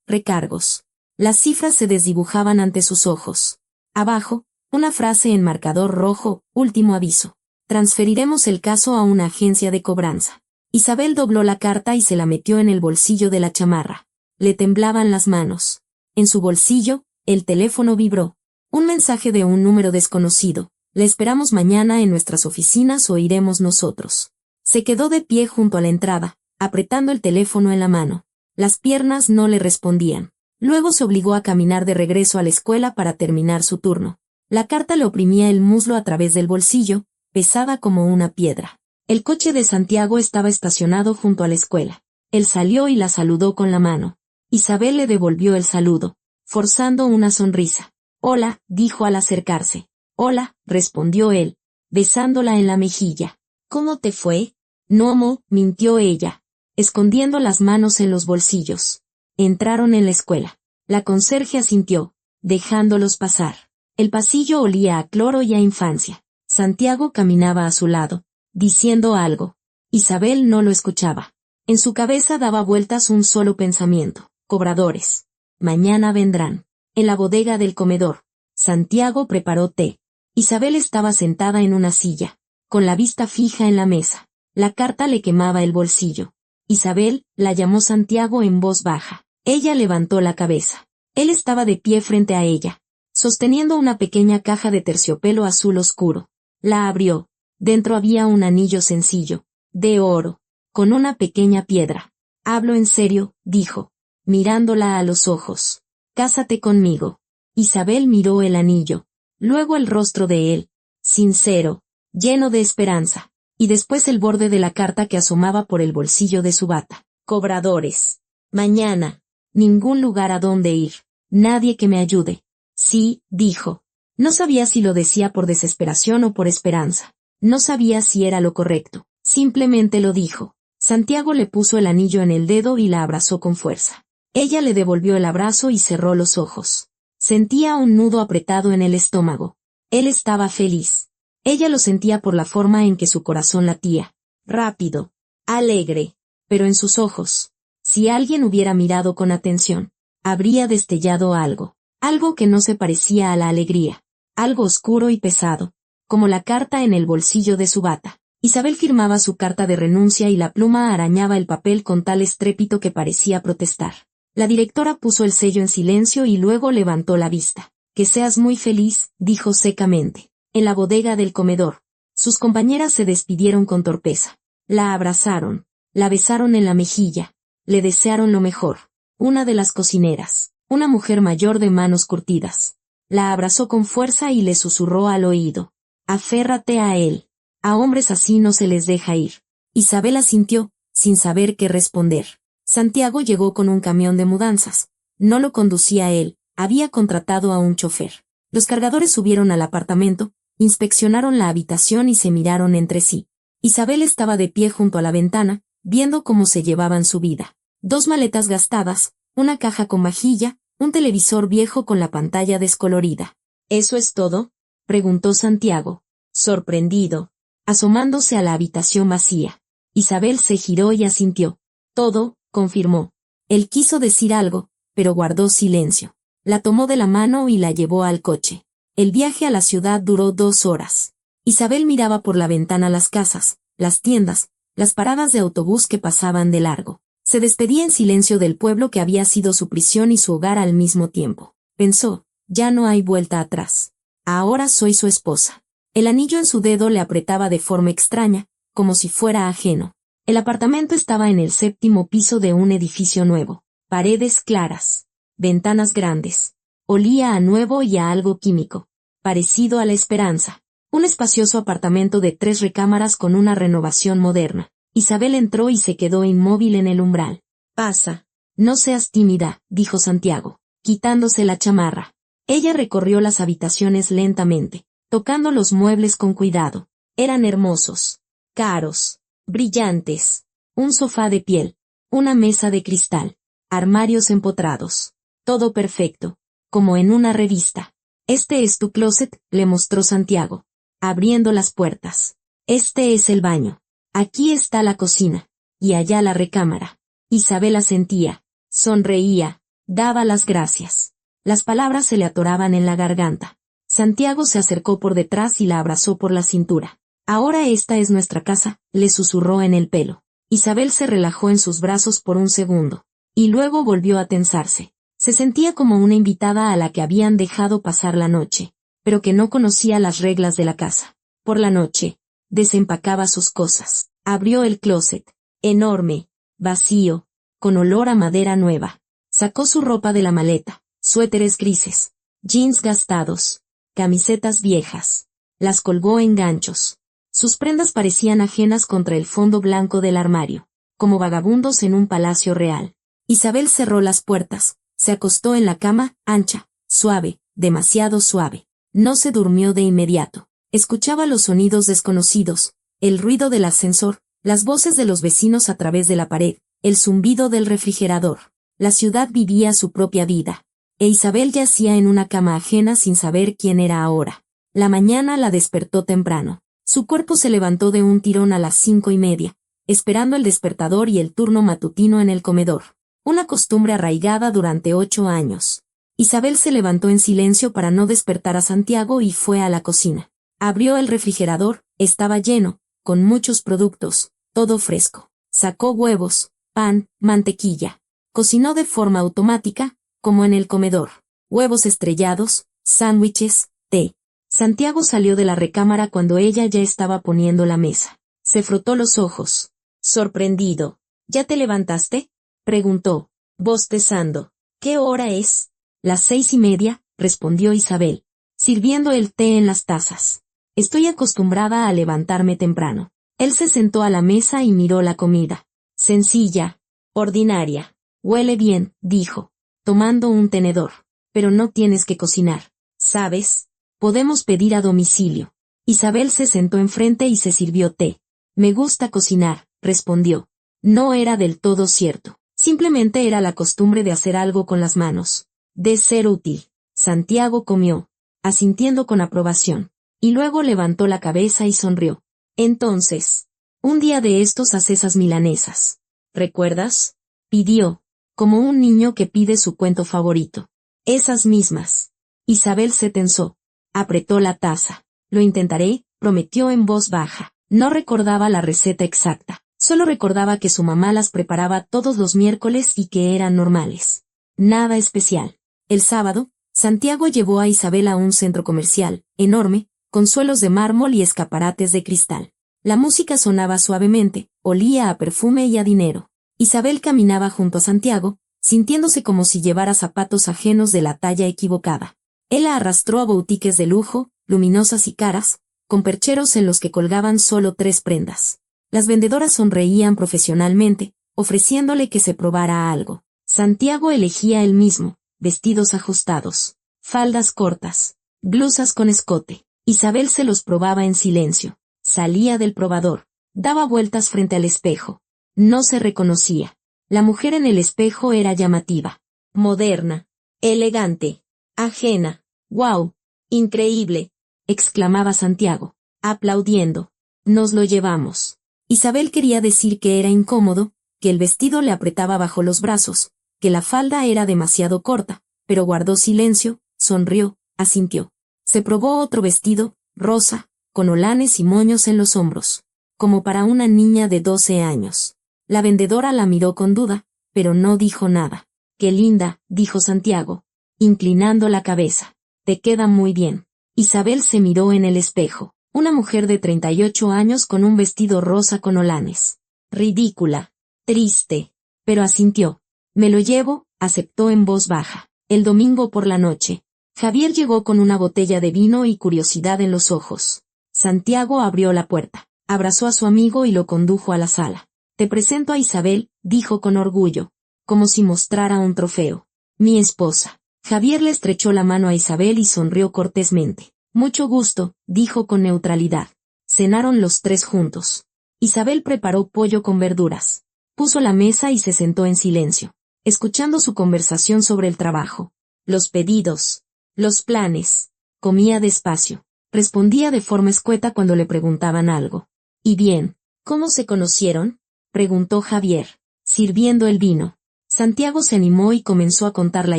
recargos. Las cifras se desdibujaban ante sus ojos. Abajo, una frase en marcador rojo: último aviso. Transferiremos el caso a una agencia de cobranza. Isabel dobló la carta y se la metió en el bolsillo de la chamarra. Le temblaban las manos. En su bolsillo, el teléfono vibró. Un mensaje de un número desconocido. Le esperamos mañana en nuestras oficinas o iremos nosotros. Se quedó de pie junto a la entrada, apretando el teléfono en la mano. Las piernas no le respondían. Luego se obligó a caminar de regreso a la escuela para terminar su turno. La carta le oprimía el muslo a través del bolsillo, pesada como una piedra. El coche de Santiago estaba estacionado junto a la escuela. Él salió y la saludó con la mano. Isabel le devolvió el saludo, forzando una sonrisa. «Hola», dijo al acercarse. «Hola», respondió él, besándola en la mejilla. «¿Cómo te fue?» «No, mintió ella, escondiendo las manos en los bolsillos. Entraron en la escuela. La conserje asintió, dejándolos pasar. El pasillo olía a cloro y a infancia. Santiago caminaba a su lado, diciendo algo. Isabel no lo escuchaba. En su cabeza daba vueltas un solo pensamiento: cobradores. Mañana vendrán. En la bodega del comedor, Santiago preparó té. Isabel estaba sentada en una silla, con la vista fija en la mesa. La carta le quemaba el bolsillo. «Isabel», la llamó Santiago en voz baja. Ella levantó la cabeza. Él estaba de pie frente a ella, sosteniendo una pequeña caja de terciopelo azul oscuro. La abrió. Dentro había un anillo sencillo, de oro, con una pequeña piedra. «Hablo en serio», dijo, mirándola a los ojos. «Cásate conmigo». Isabel miró el anillo, luego el rostro de él, sincero, lleno de esperanza, y después el borde de la carta que asomaba por el bolsillo de su bata. «Cobradores. Mañana. Ningún lugar a donde ir. Nadie que me ayude». «Sí», dijo. No sabía si lo decía por desesperación o por esperanza. No sabía si era lo correcto. Simplemente lo dijo. Santiago le puso el anillo en el dedo y la abrazó con fuerza. Ella le devolvió el abrazo y cerró los ojos. Sentía un nudo apretado en el estómago. Él estaba feliz. Ella lo sentía por la forma en que su corazón latía. Rápido. Alegre. Pero en sus ojos, si alguien hubiera mirado con atención, habría destellado algo. Algo que no se parecía a la alegría. Algo oscuro y pesado, como la carta en el bolsillo de su bata. Isabel firmaba su carta de renuncia y la pluma arañaba el papel con tal estrépito que parecía protestar. La directora puso el sello en silencio y luego levantó la vista. «Que seas muy feliz», dijo secamente. En la bodega del comedor, sus compañeras se despidieron con torpeza. La abrazaron, la besaron en la mejilla, le desearon lo mejor. Una de las cocineras, una mujer mayor de manos curtidas, la abrazó con fuerza y le susurró al oído: «Aférrate a él. A hombres así no se les deja ir». Isabel asintió, sin saber qué responder. Santiago llegó con un camión de mudanzas. No lo conducía él, había contratado a un chofer. Los cargadores subieron al apartamento, inspeccionaron la habitación y se miraron entre sí. Isabel estaba de pie junto a la ventana, viendo cómo se llevaban su vida. 2 maletas gastadas, una caja con vajilla, un televisor viejo con la pantalla descolorida. «¿Eso es todo?», preguntó Santiago, sorprendido, asomándose a la habitación vacía. Isabel se giró y asintió. «Todo», confirmó. Él quiso decir algo, pero guardó silencio. La tomó de la mano y la llevó al coche. El viaje a la ciudad duró 2 horas. Isabel miraba por la ventana las casas, las tiendas, las paradas de autobús que pasaban de largo. Se despedía en silencio del pueblo que había sido su prisión y su hogar al mismo tiempo. Pensó: ya no hay vuelta atrás. Ahora soy su esposa. El anillo en su dedo le apretaba de forma extraña, como si fuera ajeno. El apartamento estaba en el 7º piso de un edificio nuevo. Paredes claras, ventanas grandes. Olía a nuevo y a algo químico, parecido a la esperanza. Un espacioso apartamento de 3 recámaras con una renovación moderna. Isabel entró y se quedó inmóvil en el umbral. «Pasa. No seas tímida», dijo Santiago, quitándose la chamarra. Ella recorrió las habitaciones lentamente, tocando los muebles con cuidado. Eran hermosos, caros, brillantes. Un sofá de piel, una mesa de cristal, armarios empotrados. Todo perfecto, como en una revista. «Este es tu closet», le mostró Santiago, abriendo las puertas. «Este es el baño». Aquí está la cocina. Y allá la recámara. Isabel asentía, sonreía, daba las gracias. Las palabras se le atoraban en la garganta. Santiago se acercó por detrás y la abrazó por la cintura. Ahora esta es nuestra casa, le susurró en el pelo. Isabel se relajó en sus brazos por un segundo. Y luego volvió a tensarse. Se sentía como una invitada a la que habían dejado pasar la noche, pero que no conocía las reglas de la casa. Por la noche, desempacaba sus cosas. Abrió el closet. Enorme, vacío, con olor a madera nueva. Sacó su ropa de la maleta, suéteres grises, jeans gastados, camisetas viejas. Las colgó en ganchos. Sus prendas parecían ajenas contra el fondo blanco del armario, como vagabundos en un palacio real. Isabel cerró las puertas, se acostó en la cama, ancha, suave, demasiado suave. No se durmió de inmediato. Escuchaba los sonidos desconocidos, el ruido del ascensor, las voces de los vecinos a través de la pared, el zumbido del refrigerador. La ciudad vivía su propia vida. E Isabel yacía en una cama ajena sin saber quién era ahora. La mañana la despertó temprano. Su cuerpo se levantó de un tirón a las 5:30, esperando el despertador y el turno matutino en el comedor. Una costumbre arraigada durante 8 años. Isabel se levantó en silencio para no despertar a Santiago y fue a la cocina. Abrió el refrigerador, estaba lleno, con muchos productos, todo fresco. Sacó huevos, pan, mantequilla. Cocinó de forma automática, como en el comedor. Huevos estrellados, sándwiches, té. Santiago salió de la recámara cuando ella ya estaba poniendo la mesa. Se frotó los ojos. Sorprendido. ¿Ya te levantaste?, preguntó, bostezando. ¿Qué hora es? Las 6:30, respondió Isabel, sirviendo el té en las tazas. Estoy acostumbrada a levantarme temprano. Él se sentó a la mesa y miró la comida. Sencilla, ordinaria. Huele bien, dijo, tomando un tenedor. Pero no tienes que cocinar. ¿Sabes? Podemos pedir a domicilio. Isabel se sentó enfrente y se sirvió té. Me gusta cocinar, respondió. No era del todo cierto. Simplemente era la costumbre de hacer algo con las manos. De ser útil. Santiago comió, asintiendo con aprobación. Y luego levantó la cabeza y sonrió. Entonces, un día de estos haz esas milanesas. ¿Recuerdas? Pidió, como un niño que pide su cuento favorito. Esas mismas. Isabel se tensó. Apretó la taza. Lo intentaré, prometió en voz baja. No recordaba la receta exacta. Solo recordaba que su mamá las preparaba todos los miércoles y que eran normales. Nada especial. El sábado, Santiago llevó a Isabel a un centro comercial, enorme, con suelos de mármol y escaparates de cristal. La música sonaba suavemente, olía a perfume y a dinero. Isabel caminaba junto a Santiago, sintiéndose como si llevara zapatos ajenos de la talla equivocada. Él la arrastró a boutiques de lujo, luminosas y caras, con percheros en los que colgaban solo 3 prendas. Las vendedoras sonreían profesionalmente, ofreciéndole que se probara algo. Santiago elegía él mismo, vestidos ajustados, faldas cortas, blusas con escote. Isabel se los probaba en silencio. Salía del probador, daba vueltas frente al espejo. No se reconocía. La mujer en el espejo era llamativa, moderna, elegante, ajena. ¡Guau! ¡Increíble!, exclamaba Santiago, aplaudiendo. Nos lo llevamos. Isabel quería decir que era incómodo, que el vestido le apretaba bajo los brazos, que la falda era demasiado corta, pero guardó silencio, sonrió, asintió. Se probó otro vestido, rosa, con holanes y moños en los hombros, como para una niña de 12 años. La vendedora la miró con duda, pero no dijo nada. «Qué linda», dijo Santiago, inclinando la cabeza. «Te queda muy bien». Isabel se miró en el espejo. Una mujer de 38 años con un vestido rosa con holanes. Ridícula. Triste. Pero asintió. «Me lo llevo», aceptó en voz baja. El domingo por la noche. Javier llegó con una botella de vino y curiosidad en los ojos. Santiago abrió la puerta, abrazó a su amigo y lo condujo a la sala. «Te presento a Isabel», dijo con orgullo, como si mostrara un trofeo. «Mi esposa». Javier le estrechó la mano a Isabel y sonrió cortésmente. «Mucho gusto», dijo con neutralidad. Cenaron los 3 juntos. Isabel preparó pollo con verduras. Puso la mesa y se sentó en silencio, escuchando su conversación sobre el trabajo, los pedidos, los planes. Comía despacio. Respondía de forma escueta cuando le preguntaban algo. «¿Y bien?». ¿Cómo se conocieron?, preguntó Javier, sirviendo el vino. Santiago se animó y comenzó a contar la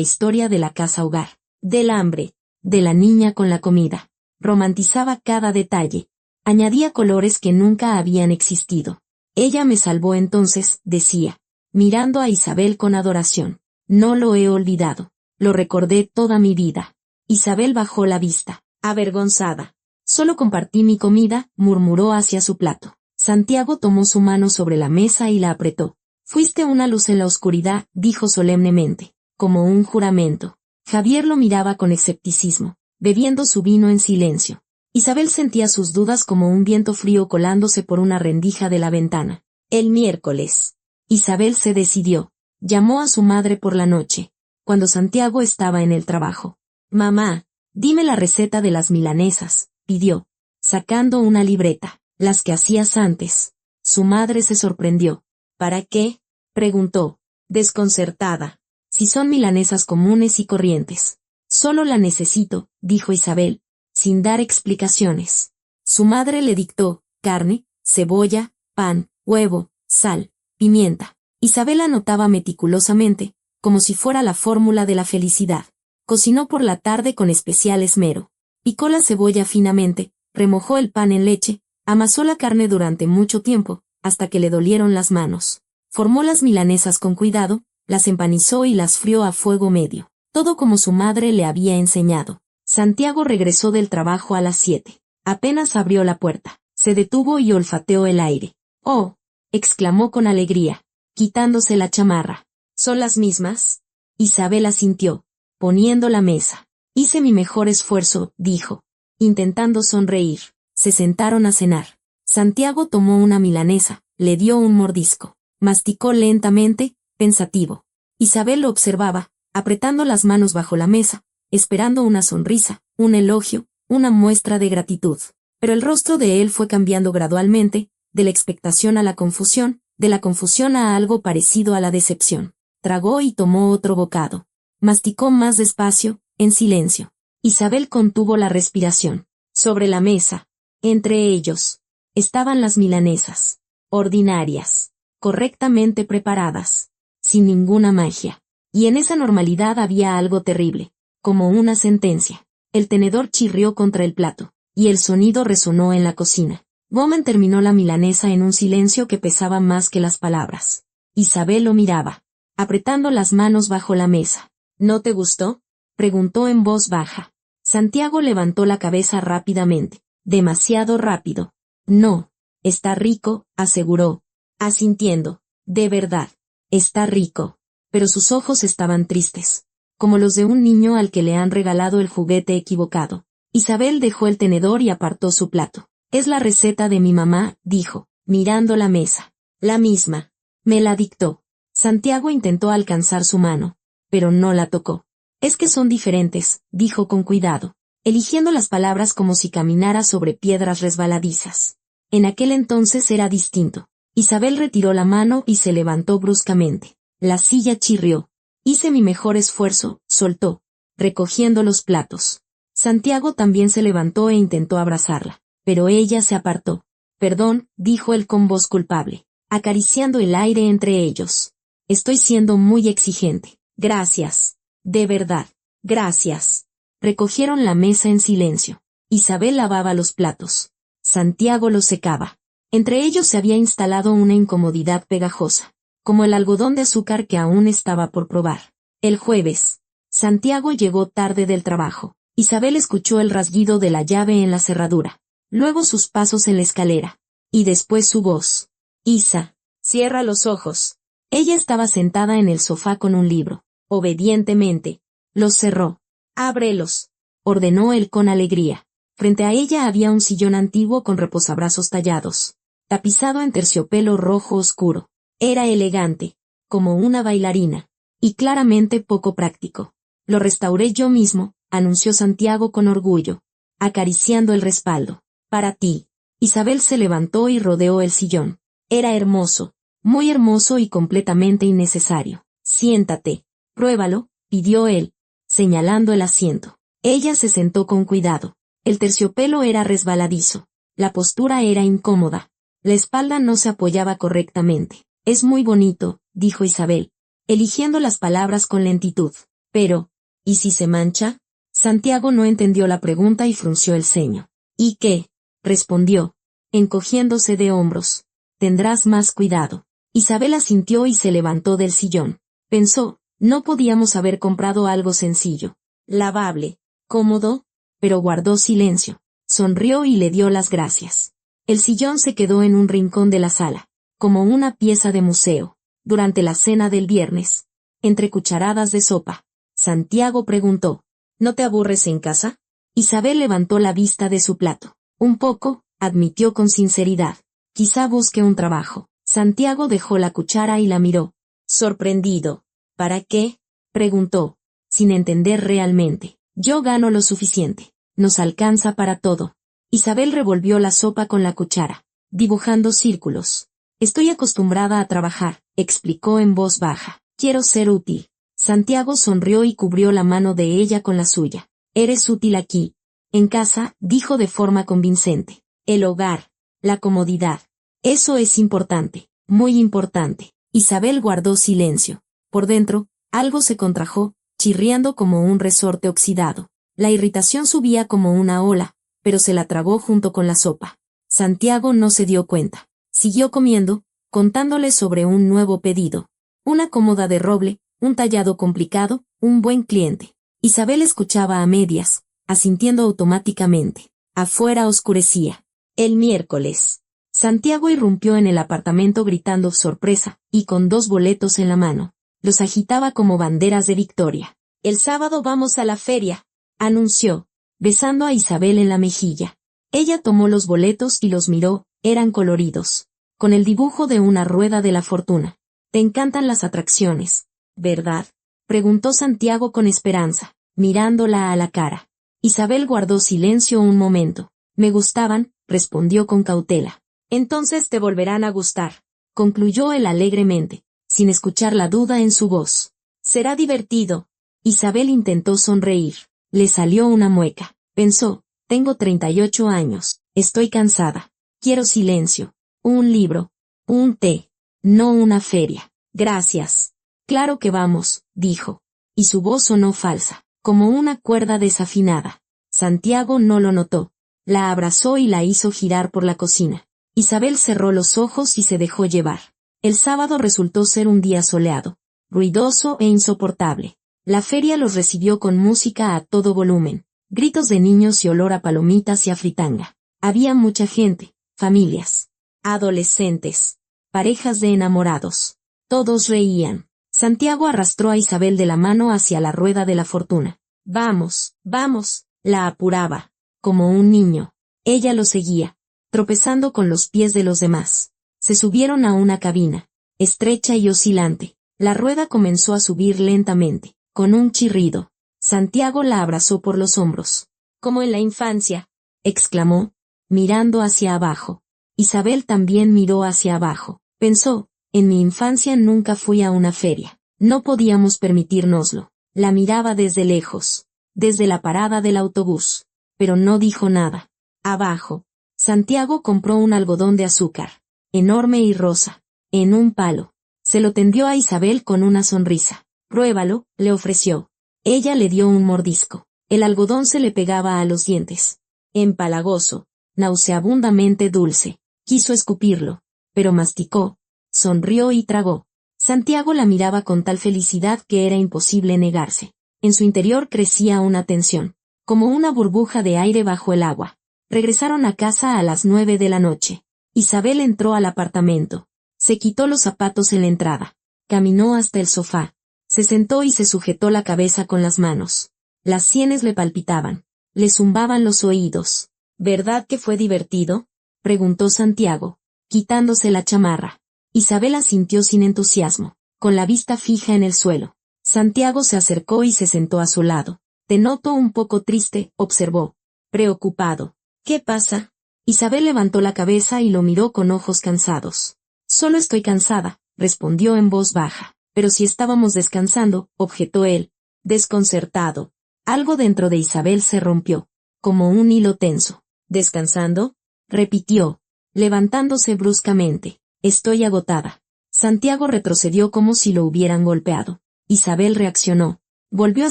historia de la casa hogar, del hambre, de la niña con la comida. Romantizaba cada detalle. Añadía colores que nunca habían existido. Ella me salvó entonces, decía, mirando a Isabel con adoración. No lo he olvidado. Lo recordé toda mi vida. Isabel bajó la vista, avergonzada. Solo compartí mi comida, murmuró hacia su plato. Santiago tomó su mano sobre la mesa y la apretó. Fuiste una luz en la oscuridad, dijo solemnemente, como un juramento. Javier lo miraba con escepticismo, bebiendo su vino en silencio. Isabel sentía sus dudas como un viento frío colándose por una rendija de la ventana. El miércoles. Isabel se decidió. Llamó a su madre por la noche, cuando Santiago estaba en el trabajo. Mamá, dime la receta de las milanesas, pidió, sacando una libreta, las que hacías antes. Su madre se sorprendió. ¿Para qué?, preguntó, desconcertada. Si son milanesas comunes y corrientes. Solo la necesito, dijo Isabel, sin dar explicaciones. Su madre le dictó carne, cebolla, pan, huevo, sal, pimienta. Isabel anotaba meticulosamente, como si fuera la fórmula de la felicidad. Cocinó por la tarde con especial esmero. Picó la cebolla finamente, remojó el pan en leche, amasó la carne durante mucho tiempo, hasta que le dolieron las manos. Formó las milanesas con cuidado, las empanizó y las frió a fuego medio. Todo como su madre le había enseñado. Santiago regresó del trabajo a las 7. Apenas abrió la puerta, se detuvo y olfateó el aire. ¡Oh!, exclamó con alegría, quitándose la chamarra. ¿Son las mismas? Isabel asintió, poniendo la mesa. Hice mi mejor esfuerzo, dijo, intentando sonreír. Se sentaron a cenar. Santiago tomó una milanesa, le dio un mordisco. Masticó lentamente, pensativo. Isabel lo observaba, apretando las manos bajo la mesa, esperando una sonrisa, un elogio, una muestra de gratitud. Pero el rostro de él fue cambiando gradualmente, de la expectación a la confusión, de la confusión a algo parecido a la decepción. Tragó y tomó otro bocado. Masticó más despacio, en silencio. Isabel contuvo la respiración. Sobre la mesa, entre ellos, estaban las milanesas, ordinarias, correctamente preparadas, sin ninguna magia. Y en esa normalidad había algo terrible, como una sentencia. El tenedor chirrió contra el plato, y el sonido resonó en la cocina. Bowman terminó la milanesa en un silencio que pesaba más que las palabras. Isabel lo miraba, apretando las manos bajo la mesa. ¿No te gustó?, preguntó en voz baja. Santiago levantó la cabeza rápidamente. Demasiado rápido. No. Está rico, aseguró, asintiendo. De verdad. Está rico. Pero sus ojos estaban tristes, como los de un niño al que le han regalado el juguete equivocado. Isabel dejó el tenedor y apartó su plato. Es la receta de mi mamá, dijo, mirando la mesa. La misma. Me la dictó. Santiago intentó alcanzar su mano, pero no la tocó. Es que son diferentes, dijo con cuidado, eligiendo las palabras como si caminara sobre piedras resbaladizas. En aquel entonces era distinto. Isabel retiró la mano y se levantó bruscamente. La silla chirrió. Hice mi mejor esfuerzo, soltó, recogiendo los platos. Santiago también se levantó e intentó abrazarla, pero ella se apartó. Perdón, dijo él con voz culpable, acariciando el aire entre ellos. Estoy siendo muy exigente. Gracias. De verdad. Gracias. Recogieron la mesa en silencio. Isabel lavaba los platos. Santiago los secaba. Entre ellos se había instalado una incomodidad pegajosa, como el algodón de azúcar que aún estaba por probar. El jueves, Santiago llegó tarde del trabajo. Isabel escuchó el rasguido de la llave en la cerradura, luego sus pasos en la escalera, y después su voz. Isa, cierra los ojos. Ella estaba sentada en el sofá con un libro. Obedientemente, los cerró. Ábrelos, ordenó él con alegría. Frente a ella había un sillón antiguo con reposabrazos tallados, tapizado en terciopelo rojo oscuro. Era elegante, como una bailarina, y claramente poco práctico. Lo restauré yo mismo, anunció Santiago con orgullo, acariciando el respaldo. Para ti. Isabel se levantó y rodeó el sillón. Era hermoso, muy hermoso y completamente innecesario. Siéntate. Pruébalo, pidió él, señalando el asiento. Ella se sentó con cuidado. El terciopelo era resbaladizo. La postura era incómoda. La espalda no se apoyaba correctamente. Es muy bonito, dijo Isabel, eligiendo las palabras con lentitud. Pero, ¿y si se mancha? Santiago no entendió la pregunta y frunció el ceño. ¿Y qué? Respondió, encogiéndose de hombros. Tendrás más cuidado. Isabel asintió y se levantó del sillón. Pensó, no podíamos haber comprado algo sencillo, lavable, cómodo, pero guardó silencio. Sonrió y le dio las gracias. El sillón se quedó en un rincón de la sala, como una pieza de museo. Durante la cena del viernes, entre cucharadas de sopa, Santiago preguntó, ¿no te aburres en casa? Isabel levantó la vista de su plato. Un poco, admitió con sinceridad. Quizá busque un trabajo. Santiago dejó la cuchara y la miró. Sorprendido. ¿Para qué? Preguntó, sin entender realmente. Yo gano lo suficiente. Nos alcanza para todo. Isabel revolvió la sopa con la cuchara, dibujando círculos. Estoy acostumbrada a trabajar, explicó en voz baja. Quiero ser útil. Santiago sonrió y cubrió la mano de ella con la suya. Eres útil aquí. En casa, dijo de forma convincente. El hogar, la comodidad. Eso es importante, muy importante. Isabel guardó silencio. Por dentro, algo se contrajo, chirriando como un resorte oxidado. La irritación subía como una ola, pero se la tragó junto con la sopa. Santiago no se dio cuenta. Siguió comiendo, contándole sobre un nuevo pedido. Una cómoda de roble, un tallado complicado, un buen cliente. Isabel escuchaba a medias, asintiendo automáticamente. Afuera oscurecía. El miércoles. Santiago irrumpió en el apartamento gritando sorpresa, y con 2 boletos en la mano. Los agitaba como banderas de victoria. El sábado vamos a la feria, anunció, besando a Isabel en la mejilla. Ella tomó los boletos y los miró, eran coloridos, con el dibujo de una rueda de la fortuna. Te encantan las atracciones, ¿verdad? Preguntó Santiago con esperanza, mirándola a la cara. Isabel guardó silencio un momento. Me gustaban, respondió con cautela. Entonces te volverán a gustar, concluyó él alegremente, sin escuchar la duda en su voz. Será divertido. Isabel intentó sonreír. Le salió una mueca. Pensó, tengo 38 años, estoy cansada. Quiero silencio. Un libro. Un té. No una feria. Gracias. Claro que vamos, dijo. Y su voz sonó falsa, como una cuerda desafinada. Santiago no lo notó. La abrazó y la hizo girar por la cocina. Isabel cerró los ojos y se dejó llevar. El sábado resultó ser un día soleado, ruidoso e insoportable. La feria los recibió con música a todo volumen, gritos de niños y olor a palomitas y a fritanga. Había mucha gente, familias, adolescentes, parejas de enamorados. Todos reían. Santiago arrastró a Isabel de la mano hacia la rueda de la fortuna. Vamos, vamos, la apuraba, como un niño. Ella lo seguía, tropezando con los pies de los demás. Se subieron a una cabina, estrecha y oscilante. La rueda comenzó a subir lentamente, con un chirrido. Santiago la abrazó por los hombros. Como en la infancia, exclamó, mirando hacia abajo. Isabel también miró hacia abajo. Pensó, en mi infancia nunca fui a una feria. No podíamos permitírnoslo. La miraba desde lejos, desde la parada del autobús. Pero no dijo nada. Abajo, Santiago compró un algodón de azúcar, enorme y rosa, en un palo. Se lo tendió a Isabel con una sonrisa. Pruébalo, le ofreció. Ella le dio un mordisco. El algodón se le pegaba a los dientes. Empalagoso, nauseabundamente dulce. Quiso escupirlo, pero masticó, sonrió y tragó. Santiago la miraba con tal felicidad que era imposible negarse. En su interior crecía una tensión, como una burbuja de aire bajo el agua. Regresaron a casa a las 9 de la noche. Isabel entró al apartamento. Se quitó los zapatos en la entrada. Caminó hasta el sofá. Se sentó y se sujetó la cabeza con las manos. Las sienes le palpitaban. Le zumbaban los oídos. ¿Verdad que fue divertido? Preguntó Santiago, quitándose la chamarra. Isabel asintió sin entusiasmo, con la vista fija en el suelo. Santiago se acercó y se sentó a su lado. Te noto un poco triste, observó. Preocupado. ¿Qué pasa? Isabel levantó la cabeza y lo miró con ojos cansados. Solo estoy cansada, respondió en voz baja. Pero si estábamos descansando, objetó él, desconcertado. Algo dentro de Isabel se rompió, como un hilo tenso. ¿Descansando? Repitió. levantándose bruscamente. Estoy agotada. Santiago retrocedió como si lo hubieran golpeado. Isabel reaccionó. Volvió a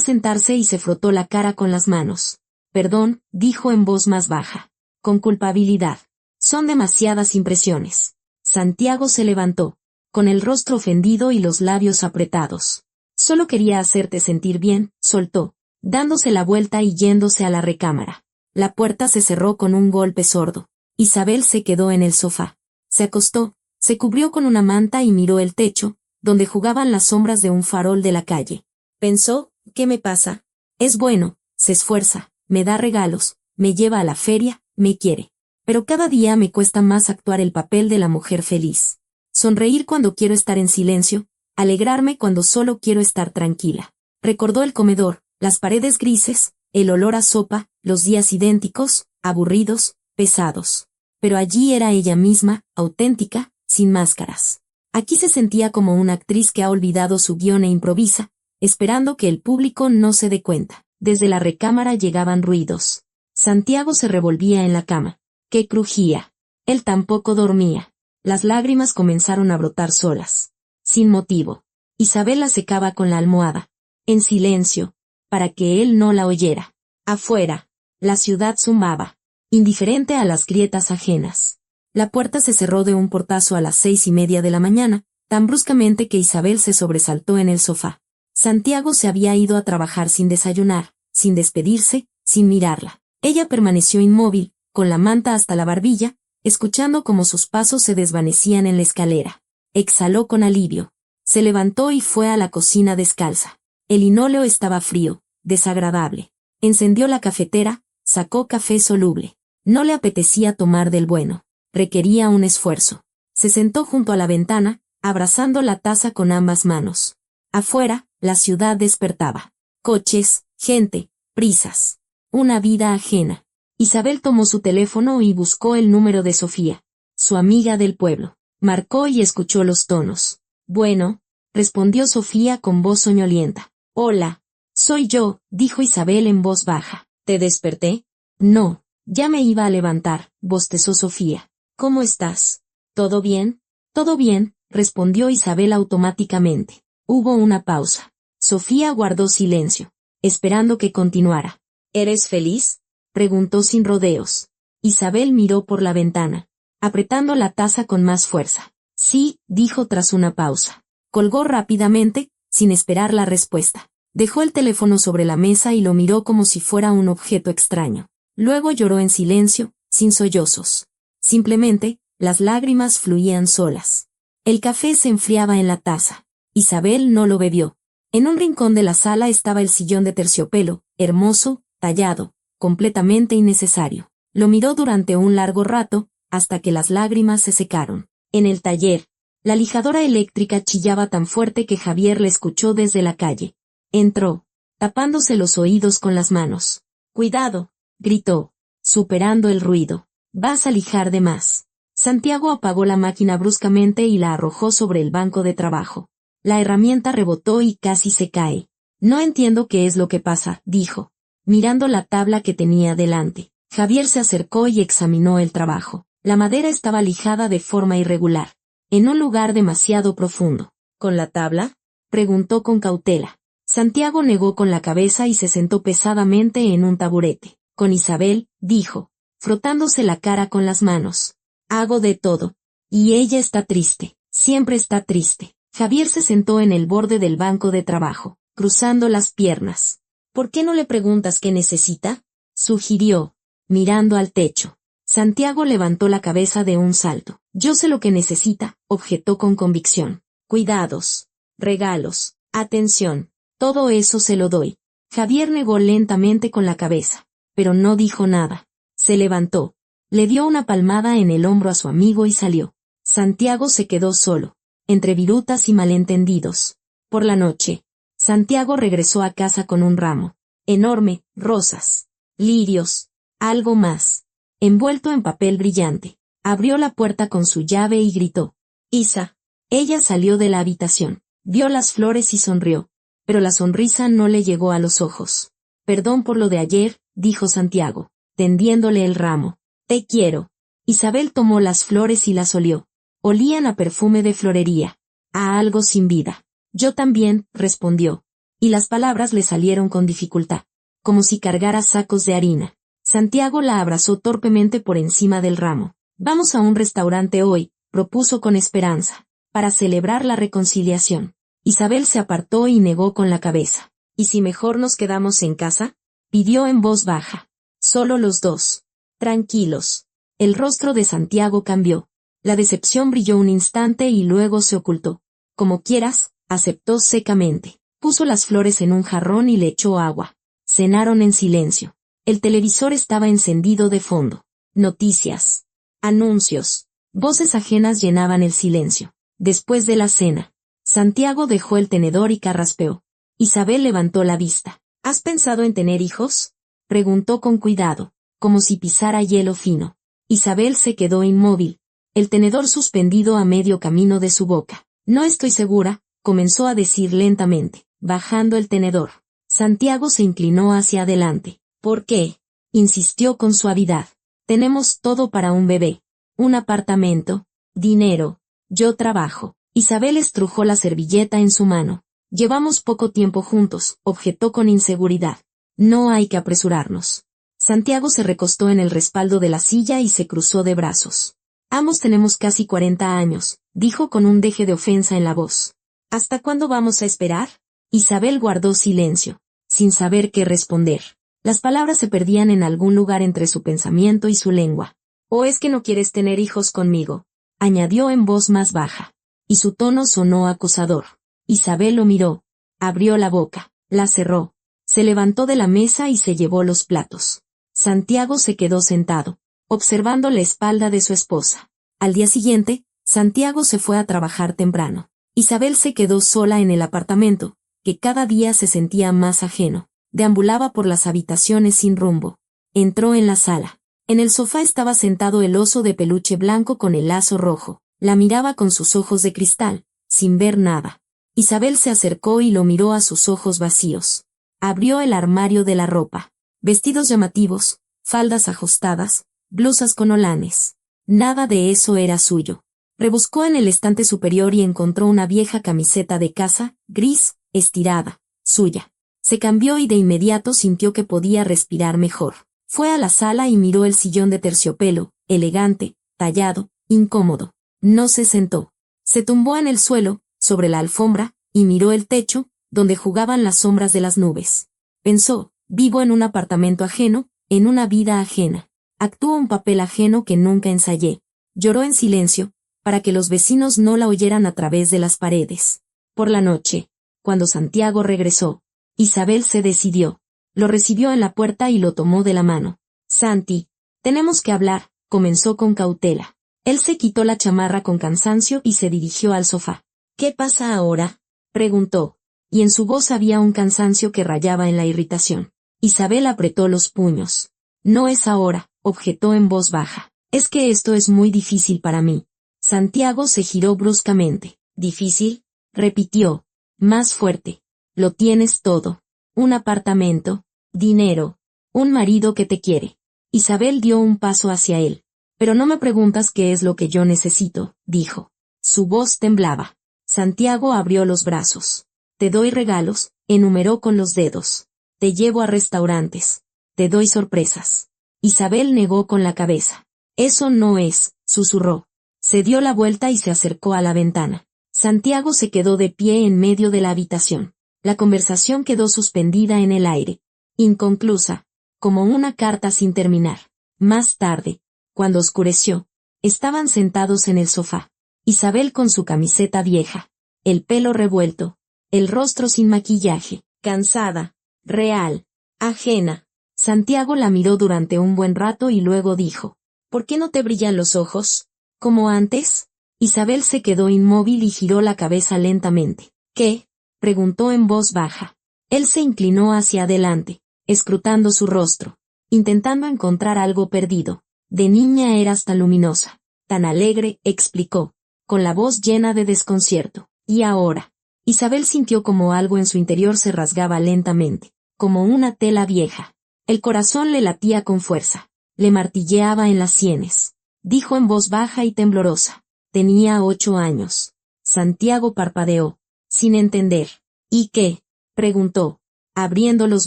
sentarse y se frotó la cara con las manos. Perdón, dijo en voz más baja. Con culpabilidad. Son demasiadas impresiones. Santiago se levantó, con el rostro ofendido y los labios apretados. Solo quería hacerte sentir bien, soltó, dándose la vuelta y yéndose a la recámara. La puerta se cerró con un golpe sordo. Isabel se quedó en el sofá. Se acostó, se cubrió con una manta y miró el techo, donde jugaban las sombras de un farol de la calle. Pensó, ¿qué me pasa? Es bueno, se esfuerza, me da regalos, me lleva a la feria, me quiere. Pero cada día me cuesta más actuar el papel de la mujer feliz. Sonreír cuando quiero estar en silencio, alegrarme cuando solo quiero estar tranquila. Recordó el comedor, las paredes grises, el olor a sopa, los días idénticos, aburridos, pesados. Pero allí era ella misma, auténtica, sin máscaras. Aquí se sentía como una actriz que ha olvidado su guión e improvisa, esperando que el público no se dé cuenta. Desde la recámara llegaban ruidos. Santiago se revolvía en la cama. Que crujía. Él tampoco dormía. Las lágrimas comenzaron a brotar solas. Sin motivo. Isabel la secaba con la almohada. En silencio, para que él no la oyera. Afuera, la ciudad zumbaba, indiferente a las grietas ajenas. La puerta se cerró de un portazo a las 6:30 de la mañana, tan bruscamente que Isabel se sobresaltó en el sofá. Santiago se había ido a trabajar sin desayunar, sin despedirse, sin mirarla. Ella permaneció inmóvil, con la manta hasta la barbilla, escuchando cómo sus pasos se desvanecían en la escalera. Exhaló con alivio. Se levantó y fue a la cocina descalza. El linóleo estaba frío, desagradable. Encendió la cafetera, sacó café soluble. No le apetecía tomar del bueno. Requería un esfuerzo. Se sentó junto a la ventana, abrazando la taza con ambas manos. Afuera, la ciudad despertaba. Coches, gente, prisas. Una vida ajena. Isabel tomó su teléfono y buscó el número de Sofía, su amiga del pueblo. Marcó y escuchó los tonos. Bueno, respondió Sofía con voz soñolienta. Hola. Soy yo, dijo Isabel en voz baja. ¿Te desperté? No, ya me iba a levantar, bostezó Sofía. ¿Cómo estás? ¿Todo bien? Todo bien, respondió Isabel automáticamente. Hubo una pausa. Sofía guardó silencio, esperando que continuara. ¿Eres feliz?, preguntó sin rodeos. Isabel miró por la ventana, apretando la taza con más fuerza. Sí, dijo tras una pausa. Colgó rápidamente, sin esperar la respuesta. Dejó el teléfono sobre la mesa y lo miró como si fuera un objeto extraño. Luego lloró en silencio, sin sollozos. Simplemente, las lágrimas fluían solas. El café se enfriaba en la taza. Isabel no lo bebió. En un rincón de la sala estaba el sillón de terciopelo, hermoso, tallado, completamente innecesario. Lo miró durante un largo rato, hasta que las lágrimas se secaron. En el taller, la lijadora eléctrica chillaba tan fuerte que Javier la escuchó desde la calle. Entró, tapándose los oídos con las manos. «Cuidado», gritó, superando el ruido. «Vas a lijar de más». Santiago apagó la máquina bruscamente y la arrojó sobre el banco de trabajo. La herramienta rebotó y casi se cae. «No entiendo qué es lo que pasa», dijo, mirando la tabla que tenía delante. Javier se acercó y examinó el trabajo. La madera estaba lijada de forma irregular, en un lugar demasiado profundo. ¿Con la tabla?, preguntó con cautela. Santiago negó con la cabeza y se sentó pesadamente en un taburete. Con Isabel, dijo, frotándose la cara con las manos. Hago de todo. Y ella está triste, siempre está triste. Javier se sentó en el borde del banco de trabajo, cruzando las piernas. ¿Por qué no le preguntas qué necesita?, sugirió, mirando al techo. Santiago levantó la cabeza de un salto. Yo sé lo que necesita, objetó con convicción. Cuidados, regalos, atención, todo eso se lo doy. Javier negó lentamente con la cabeza, pero no dijo nada. Se levantó, le dio una palmada en el hombro a su amigo y salió. Santiago se quedó solo, entre virutas y malentendidos. Por la noche, Santiago regresó a casa con un ramo enorme, rosas, lirios, algo más, envuelto en papel brillante. Abrió la puerta con su llave y gritó. Isa. Ella salió de la habitación, vio las flores y sonrió, pero la sonrisa no le llegó a los ojos. Perdón por lo de ayer, dijo Santiago, tendiéndole el ramo. Te quiero. Isabel tomó las flores y las olió. Olían a perfume de florería, a algo sin vida. Yo también, respondió. Y las palabras le salieron con dificultad, como si cargara sacos de harina. Santiago la abrazó torpemente por encima del ramo. Vamos a un restaurante hoy, propuso con esperanza, para celebrar la reconciliación. Isabel se apartó y negó con la cabeza. ¿Y si mejor nos quedamos en casa?, pidió en voz baja. Solo los dos. Tranquilos. El rostro de Santiago cambió. La decepción brilló un instante y luego se ocultó. Como quieras, aceptó secamente. Puso las flores en un jarrón y le echó agua. Cenaron en silencio. El televisor estaba encendido de fondo. Noticias. Anuncios. Voces ajenas llenaban el silencio. Después de la cena, Santiago dejó el tenedor y carraspeó. Isabel levantó la vista. ¿Has pensado en tener hijos?, preguntó con cuidado, como si pisara hielo fino. Isabel se quedó inmóvil, el tenedor suspendido a medio camino de su boca. No estoy segura, comenzó a decir lentamente, bajando el tenedor. Santiago se inclinó hacia adelante. ¿Por qué?, insistió con suavidad. Tenemos todo para un bebé. Un apartamento, dinero, yo trabajo. Isabel estrujó la servilleta en su mano. Llevamos poco tiempo juntos, objetó con inseguridad. No hay que apresurarnos. Santiago se recostó en el respaldo de la silla y se cruzó de brazos. Ambos tenemos casi 40 años, dijo con un deje de ofensa en la voz. ¿Hasta cuándo vamos a esperar? Isabel guardó silencio, sin saber qué responder. Las palabras se perdían en algún lugar entre su pensamiento y su lengua. ¿O es que no quieres tener hijos conmigo?, añadió en voz más baja. Y su tono sonó acusador. Isabel lo miró, abrió la boca, la cerró, se levantó de la mesa y se llevó los platos. Santiago se quedó sentado, observando la espalda de su esposa. Al día siguiente, Santiago se fue a trabajar temprano. Isabel se quedó sola en el apartamento, que cada día se sentía más ajeno. Deambulaba por las habitaciones sin rumbo. Entró en la sala. En el sofá estaba sentado el oso de peluche blanco con el lazo rojo. La miraba con sus ojos de cristal, sin ver nada. Isabel se acercó y lo miró a sus ojos vacíos. Abrió el armario de la ropa. Vestidos llamativos, faldas ajustadas, blusas con holanes. Nada de eso era suyo. Rebuscó en el estante superior y encontró una vieja camiseta de casa, gris, estirada, suya. Se cambió y de inmediato sintió que podía respirar mejor. Fue a la sala y miró el sillón de terciopelo, elegante, tallado, incómodo. No se sentó. Se tumbó en el suelo, sobre la alfombra, y miró el techo, donde jugaban las sombras de las nubes. Pensó, vivo en un apartamento ajeno, en una vida ajena. Actúo un papel ajeno que nunca ensayé. Lloró en silencio, para que los vecinos no la oyeran a través de las paredes. Por la noche, cuando Santiago regresó, Isabel se decidió. Lo recibió en la puerta y lo tomó de la mano. Santi, tenemos que hablar, comenzó con cautela. Él se quitó la chamarra con cansancio y se dirigió al sofá. ¿Qué pasa ahora?, preguntó, y en su voz había un cansancio que rayaba en la irritación. Isabel apretó los puños. No es ahora, objetó en voz baja. Es que esto es muy difícil para mí. Santiago se giró bruscamente. ¿Difícil?, repitió, más fuerte. Lo tienes todo. Un apartamento, dinero, un marido que te quiere. Isabel dio un paso hacia él. Pero no me preguntas qué es lo que yo necesito, dijo. Su voz temblaba. Santiago abrió los brazos. Te doy regalos, enumeró con los dedos. Te llevo a restaurantes. Te doy sorpresas. Isabel negó con la cabeza. Eso no es, susurró. Se dio la vuelta y se acercó a la ventana. Santiago se quedó de pie en medio de la habitación. La conversación quedó suspendida en el aire, inconclusa, como una carta sin terminar. Más tarde, cuando oscureció, estaban sentados en el sofá. Isabel con su camiseta vieja, el pelo revuelto, el rostro sin maquillaje, cansada, real, ajena. Santiago la miró durante un buen rato y luego dijo, ¿por qué no te brillan los ojos, como antes? Isabel se quedó inmóvil y giró la cabeza lentamente. ¿Qué?, preguntó en voz baja. Él se inclinó hacia adelante, escrutando su rostro, intentando encontrar algo perdido. De niña eras tan luminosa, tan alegre, explicó, con la voz llena de desconcierto. Y ahora, Isabel sintió como algo en su interior se rasgaba lentamente, como una tela vieja. El corazón le latía con fuerza, le martilleaba en las sienes. dijo en voz baja y temblorosa. Tenía 8 años. Santiago parpadeó, sin entender. ¿Y qué?, preguntó, abriendo los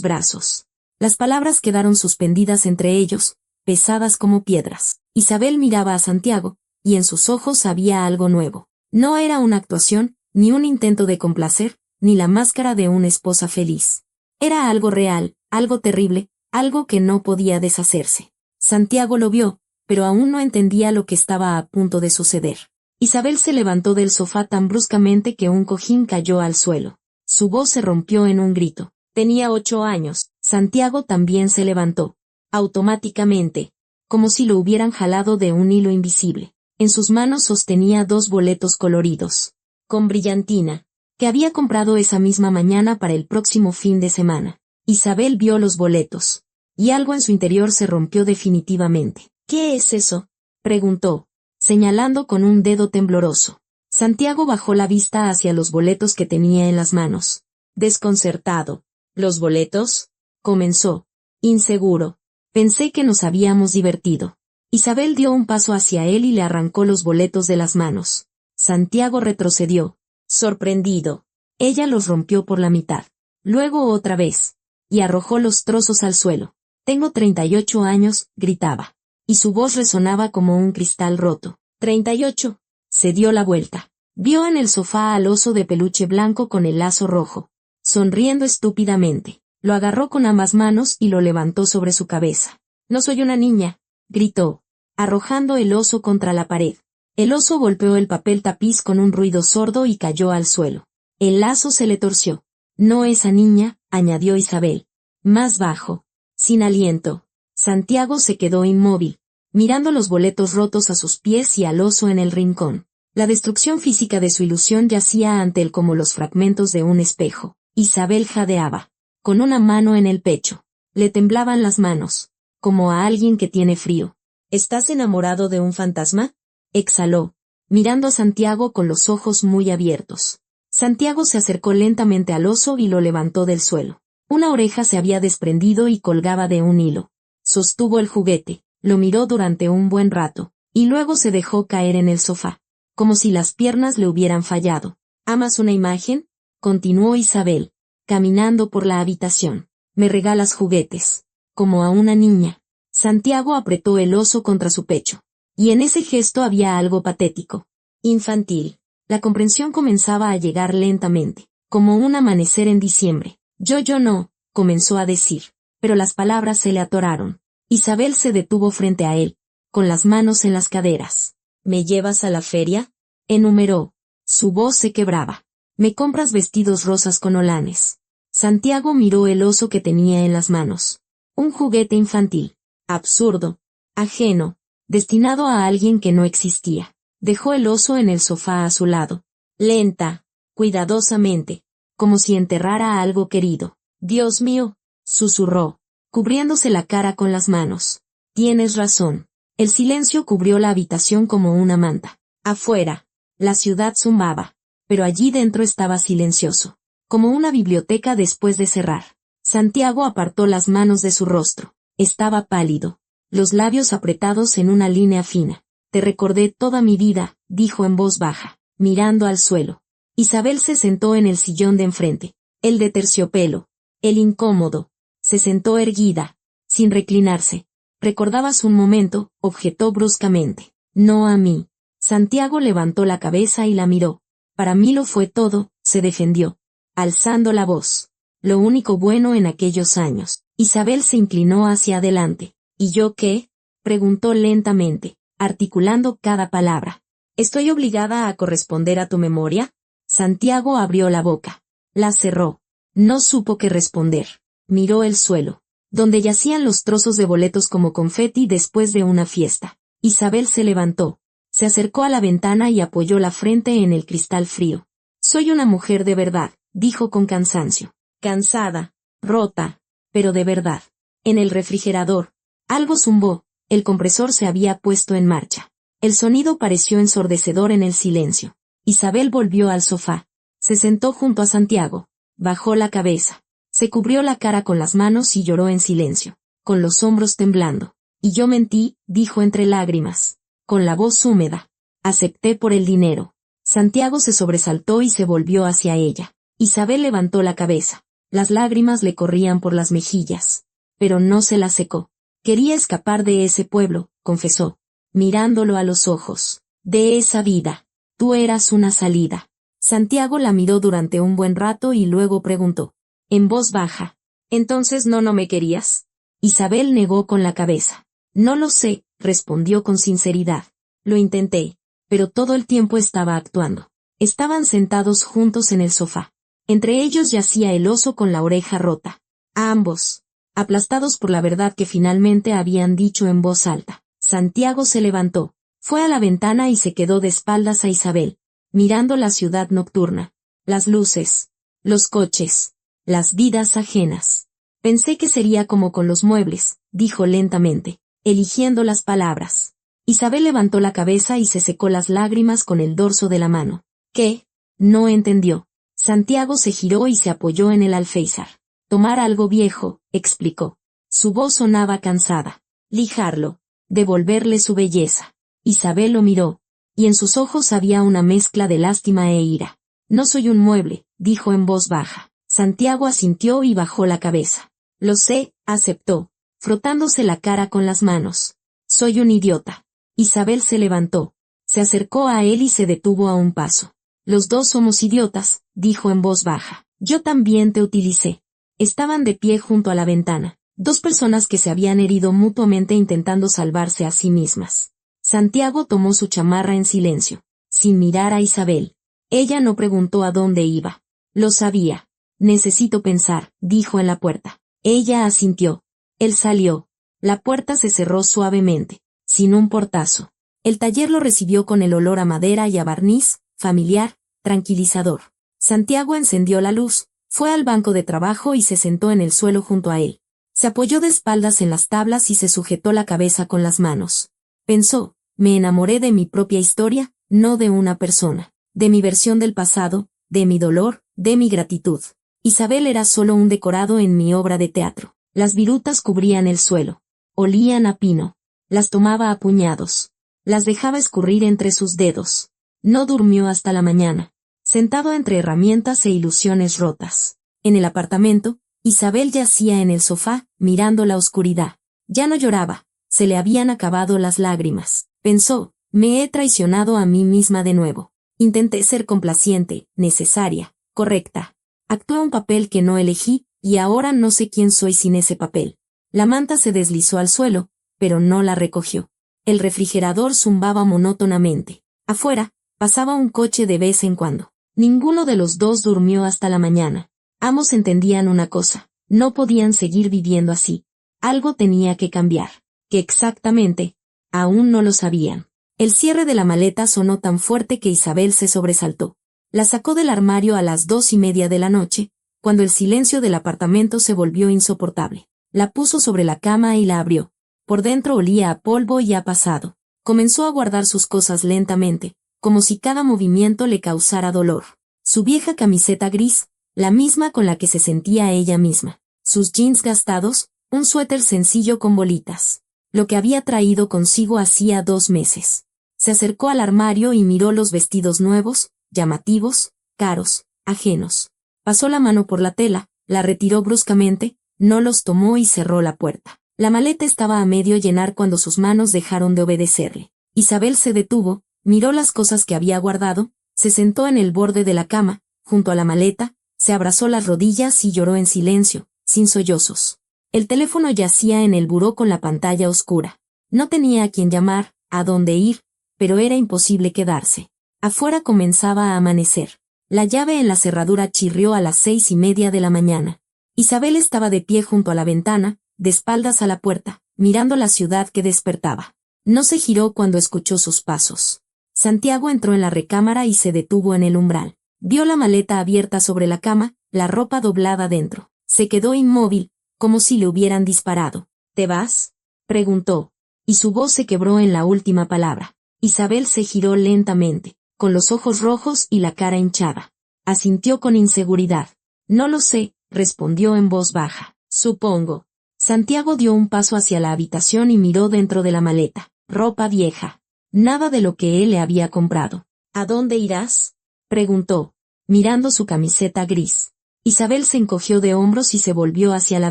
brazos. Las palabras quedaron suspendidas entre ellos, pesadas como piedras. Isabel miraba a Santiago, y en sus ojos había algo nuevo. No era una actuación, ni un intento de complacer, ni la máscara de una esposa feliz. Era algo real, algo terrible, algo que no podía deshacerse. Santiago lo vio, pero aún no entendía lo que estaba a punto de suceder. Isabel se levantó del sofá tan bruscamente que un cojín cayó al suelo. Su voz se rompió en un grito. Tenía 8 años. Santiago también se levantó. Automáticamente, como si lo hubieran jalado de un hilo invisible. En sus manos sostenía 2 boletos coloridos, con brillantina, que había comprado esa misma mañana para el próximo fin de semana. Isabel vio los boletos, y algo en su interior se rompió definitivamente. ¿Qué es eso?, preguntó, señalando con un dedo tembloroso. Santiago bajó la vista hacia los boletos que tenía en las manos. Desconcertado. ¿Los boletos?, comenzó. Inseguro. Pensé que nos habíamos divertido. Isabel dio un paso hacia él y le arrancó los boletos de las manos. Santiago retrocedió, sorprendido. Ella los rompió por la mitad. Luego otra vez, y arrojó los trozos al suelo. Tengo 38 años, gritaba. Y su voz resonaba como un cristal roto. 38. Se dio la vuelta. Vio en el sofá al oso de peluche blanco con el lazo rojo, sonriendo estúpidamente. Lo agarró con ambas manos y lo levantó sobre su cabeza. No soy una niña, gritó, arrojando el oso contra la pared. El oso golpeó el papel tapiz con un ruido sordo y cayó al suelo. El lazo se le torció. No esa niña, añadió Isabel. Más bajo. Sin aliento. Santiago se quedó inmóvil, mirando los boletos rotos a sus pies y al oso en el rincón. La destrucción física de su ilusión yacía ante él como los fragmentos de un espejo. Isabel jadeaba, con una mano en el pecho. Le temblaban las manos, como a alguien que tiene frío. ¿Estás enamorado de un fantasma?, exhaló, mirando a Santiago con los ojos muy abiertos. Santiago se acercó lentamente al oso y lo levantó del suelo. Una oreja se había desprendido y colgaba de un hilo. Sostuvo el juguete, lo miró durante un buen rato, y luego se dejó caer en el sofá, como si las piernas le hubieran fallado. ¿Amas una imagen?, continuó Isabel, caminando por la habitación. Me regalas juguetes, como a una niña. Santiago apretó el oso contra su pecho, y en ese gesto había algo patético, infantil. La comprensión comenzaba a llegar lentamente, como un amanecer en diciembre. Yo no, comenzó a decir, pero las palabras se le atoraron. Isabel se detuvo frente a él, con las manos en las caderas. ¿Me llevas a la feria?, enumeró. Su voz se quebraba. ¿Me compras vestidos rosas con holanes? Santiago miró el oso que tenía en las manos. Un juguete infantil, absurdo, ajeno, destinado a alguien que no existía. Dejó el oso en el sofá a su lado, lenta, cuidadosamente, como si enterrara algo querido. Dios mío, susurró, cubriéndose la cara con las manos. Tienes razón. El silencio cubrió la habitación como una manta. Afuera, la ciudad zumbaba, pero allí dentro estaba silencioso, como una biblioteca después de cerrar. Santiago apartó las manos de su rostro. Estaba pálido, los labios apretados en una línea fina. Te recordé toda mi vida, dijo en voz baja, mirando al suelo. Isabel se sentó en el sillón de enfrente, el de terciopelo, el incómodo. Se sentó erguida, sin reclinarse. ¿Recordabas un momento?, objetó bruscamente. No a mí. Santiago levantó la cabeza y la miró. Para mí lo fue todo, se defendió, alzando la voz. Lo único bueno en aquellos años. Isabel se inclinó hacia adelante. ¿Y yo qué?, preguntó lentamente, articulando cada palabra. ¿Estoy obligada a corresponder a tu memoria? Santiago abrió la boca. La cerró. No supo qué responder. Miró el suelo, donde yacían los trozos de boletos como confeti después de una fiesta. Isabel se levantó, se acercó a la ventana y apoyó la frente en el cristal frío. Soy una mujer de verdad, dijo con cansancio. Cansada, rota, pero de verdad. En el refrigerador, algo zumbó, el compresor se había puesto en marcha. El sonido pareció ensordecedor en el silencio. Isabel volvió al sofá, se sentó junto a Santiago, bajó la cabeza. Se cubrió la cara con las manos y lloró en silencio, con los hombros temblando. Y yo mentí, dijo entre lágrimas. con la voz húmeda. Acepté por el dinero. Santiago se sobresaltó y se volvió hacia ella. Isabel levantó la cabeza. Las lágrimas le corrían por las mejillas. Pero no se las secó. Quería escapar de ese pueblo, confesó, mirándolo a los ojos. De esa vida. Tú eras una salida. Santiago la miró durante un buen rato y luego preguntó, en voz baja. ¿Entonces no me querías? Isabel negó con la cabeza. No lo sé, respondió con sinceridad. Lo intenté, pero todo el tiempo estaba actuando. Estaban sentados juntos en el sofá. Entre ellos yacía el oso con la oreja rota. A ambos, aplastados por la verdad que finalmente habían dicho en voz alta. Santiago se levantó, fue a la ventana y se quedó de espaldas a Isabel, mirando la ciudad nocturna, las luces, los coches, las vidas ajenas. Pensé que sería como con los muebles, dijo lentamente, eligiendo las palabras. Isabel levantó la cabeza y se secó las lágrimas con el dorso de la mano. ¿Qué? No entendió. Santiago se giró y se apoyó en el alféizar. Tomar algo viejo, explicó. Su voz sonaba cansada. Lijarlo. Devolverle su belleza. Isabel lo miró, y en sus ojos había una mezcla de lástima e ira. No soy un mueble, dijo en voz baja. Santiago asintió y bajó la cabeza. Lo sé, aceptó, frotándose la cara con las manos. Soy un idiota. Isabel se levantó, se acercó a él y se detuvo a un paso. Los dos somos idiotas, dijo en voz baja. Yo también te utilicé. Estaban de pie junto a la ventana, dos personas que se habían herido mutuamente intentando salvarse a sí mismas. Santiago tomó su chamarra en silencio, sin mirar a Isabel. Ella no preguntó a dónde iba. Lo sabía. Necesito pensar, dijo en la puerta. Ella asintió. Él salió. La puerta se cerró suavemente, sin un portazo. El taller lo recibió con el olor a madera y a barniz, familiar, tranquilizador. Santiago encendió la luz, fue al banco de trabajo y se sentó en el suelo junto a él. Se apoyó de espaldas en las tablas y se sujetó la cabeza con las manos. Pensó, me enamoré de mi propia historia, no de una persona, de mi versión del pasado, de mi dolor, de mi gratitud. Isabel era solo un decorado en mi obra de teatro. Las virutas cubrían el suelo. Olían a pino. Las tomaba a puñados. Las dejaba escurrir entre sus dedos. No durmió hasta la mañana, sentado entre herramientas e ilusiones rotas. En el apartamento, Isabel yacía en el sofá, mirando la oscuridad. Ya no lloraba, se le habían acabado las lágrimas. Pensó, me he traicionado a mí misma de nuevo. Intenté ser complaciente, necesaria, correcta. Actué un papel que no elegí, y ahora no sé quién soy sin ese papel. La manta se deslizó al suelo, pero no la recogió. El refrigerador zumbaba monótonamente. Afuera, pasaba un coche de vez en cuando. Ninguno de los dos durmió hasta la mañana. Ambos entendían una cosa, no podían seguir viviendo así. Algo tenía que cambiar. ¿Qué exactamente? Aún no lo sabían. El cierre de la maleta sonó tan fuerte que Isabel se sobresaltó. La sacó del armario a las 2:30 de la noche, cuando el silencio del apartamento se volvió insoportable. La puso sobre la cama y la abrió. Por dentro olía a polvo y a pasado. Comenzó a guardar sus cosas lentamente, como si cada movimiento le causara dolor. Su vieja camiseta gris, la misma con la que se sentía ella misma. Sus jeans gastados, un suéter sencillo con bolitas. Lo que había traído consigo hacía 2 meses. Se acercó al armario y miró los vestidos nuevos, llamativos, caros, ajenos. Pasó la mano por la tela, la retiró bruscamente, no los tomó y cerró la puerta. La maleta estaba a medio llenar cuando sus manos dejaron de obedecerle. Isabel se detuvo, miró las cosas que había guardado, se sentó en el borde de la cama, junto a la maleta, se abrazó las rodillas y lloró en silencio, sin sollozos. El teléfono yacía en el buró con la pantalla oscura. No tenía a quién llamar, a dónde ir, pero era imposible quedarse. Afuera comenzaba a amanecer. La llave en la cerradura chirrió a las 6:30 de la mañana. Isabel estaba de pie junto a la ventana, de espaldas a la puerta, mirando la ciudad que despertaba. No se giró cuando escuchó sus pasos. Santiago entró en la recámara y se detuvo en el umbral. Vio la maleta abierta sobre la cama, la ropa doblada dentro. Se quedó inmóvil, como si le hubieran disparado. ¿Te vas?, preguntó, y su voz se quebró en la última palabra. Isabel se giró lentamente, con los ojos rojos y la cara hinchada. Asintió con inseguridad. No lo sé, respondió en voz baja. Supongo. Santiago dio un paso hacia la habitación y miró dentro de la maleta. Ropa vieja. nada de lo que él le había comprado. ¿A dónde irás?, preguntó, mirando su camiseta gris. Isabel se encogió de hombros y se volvió hacia la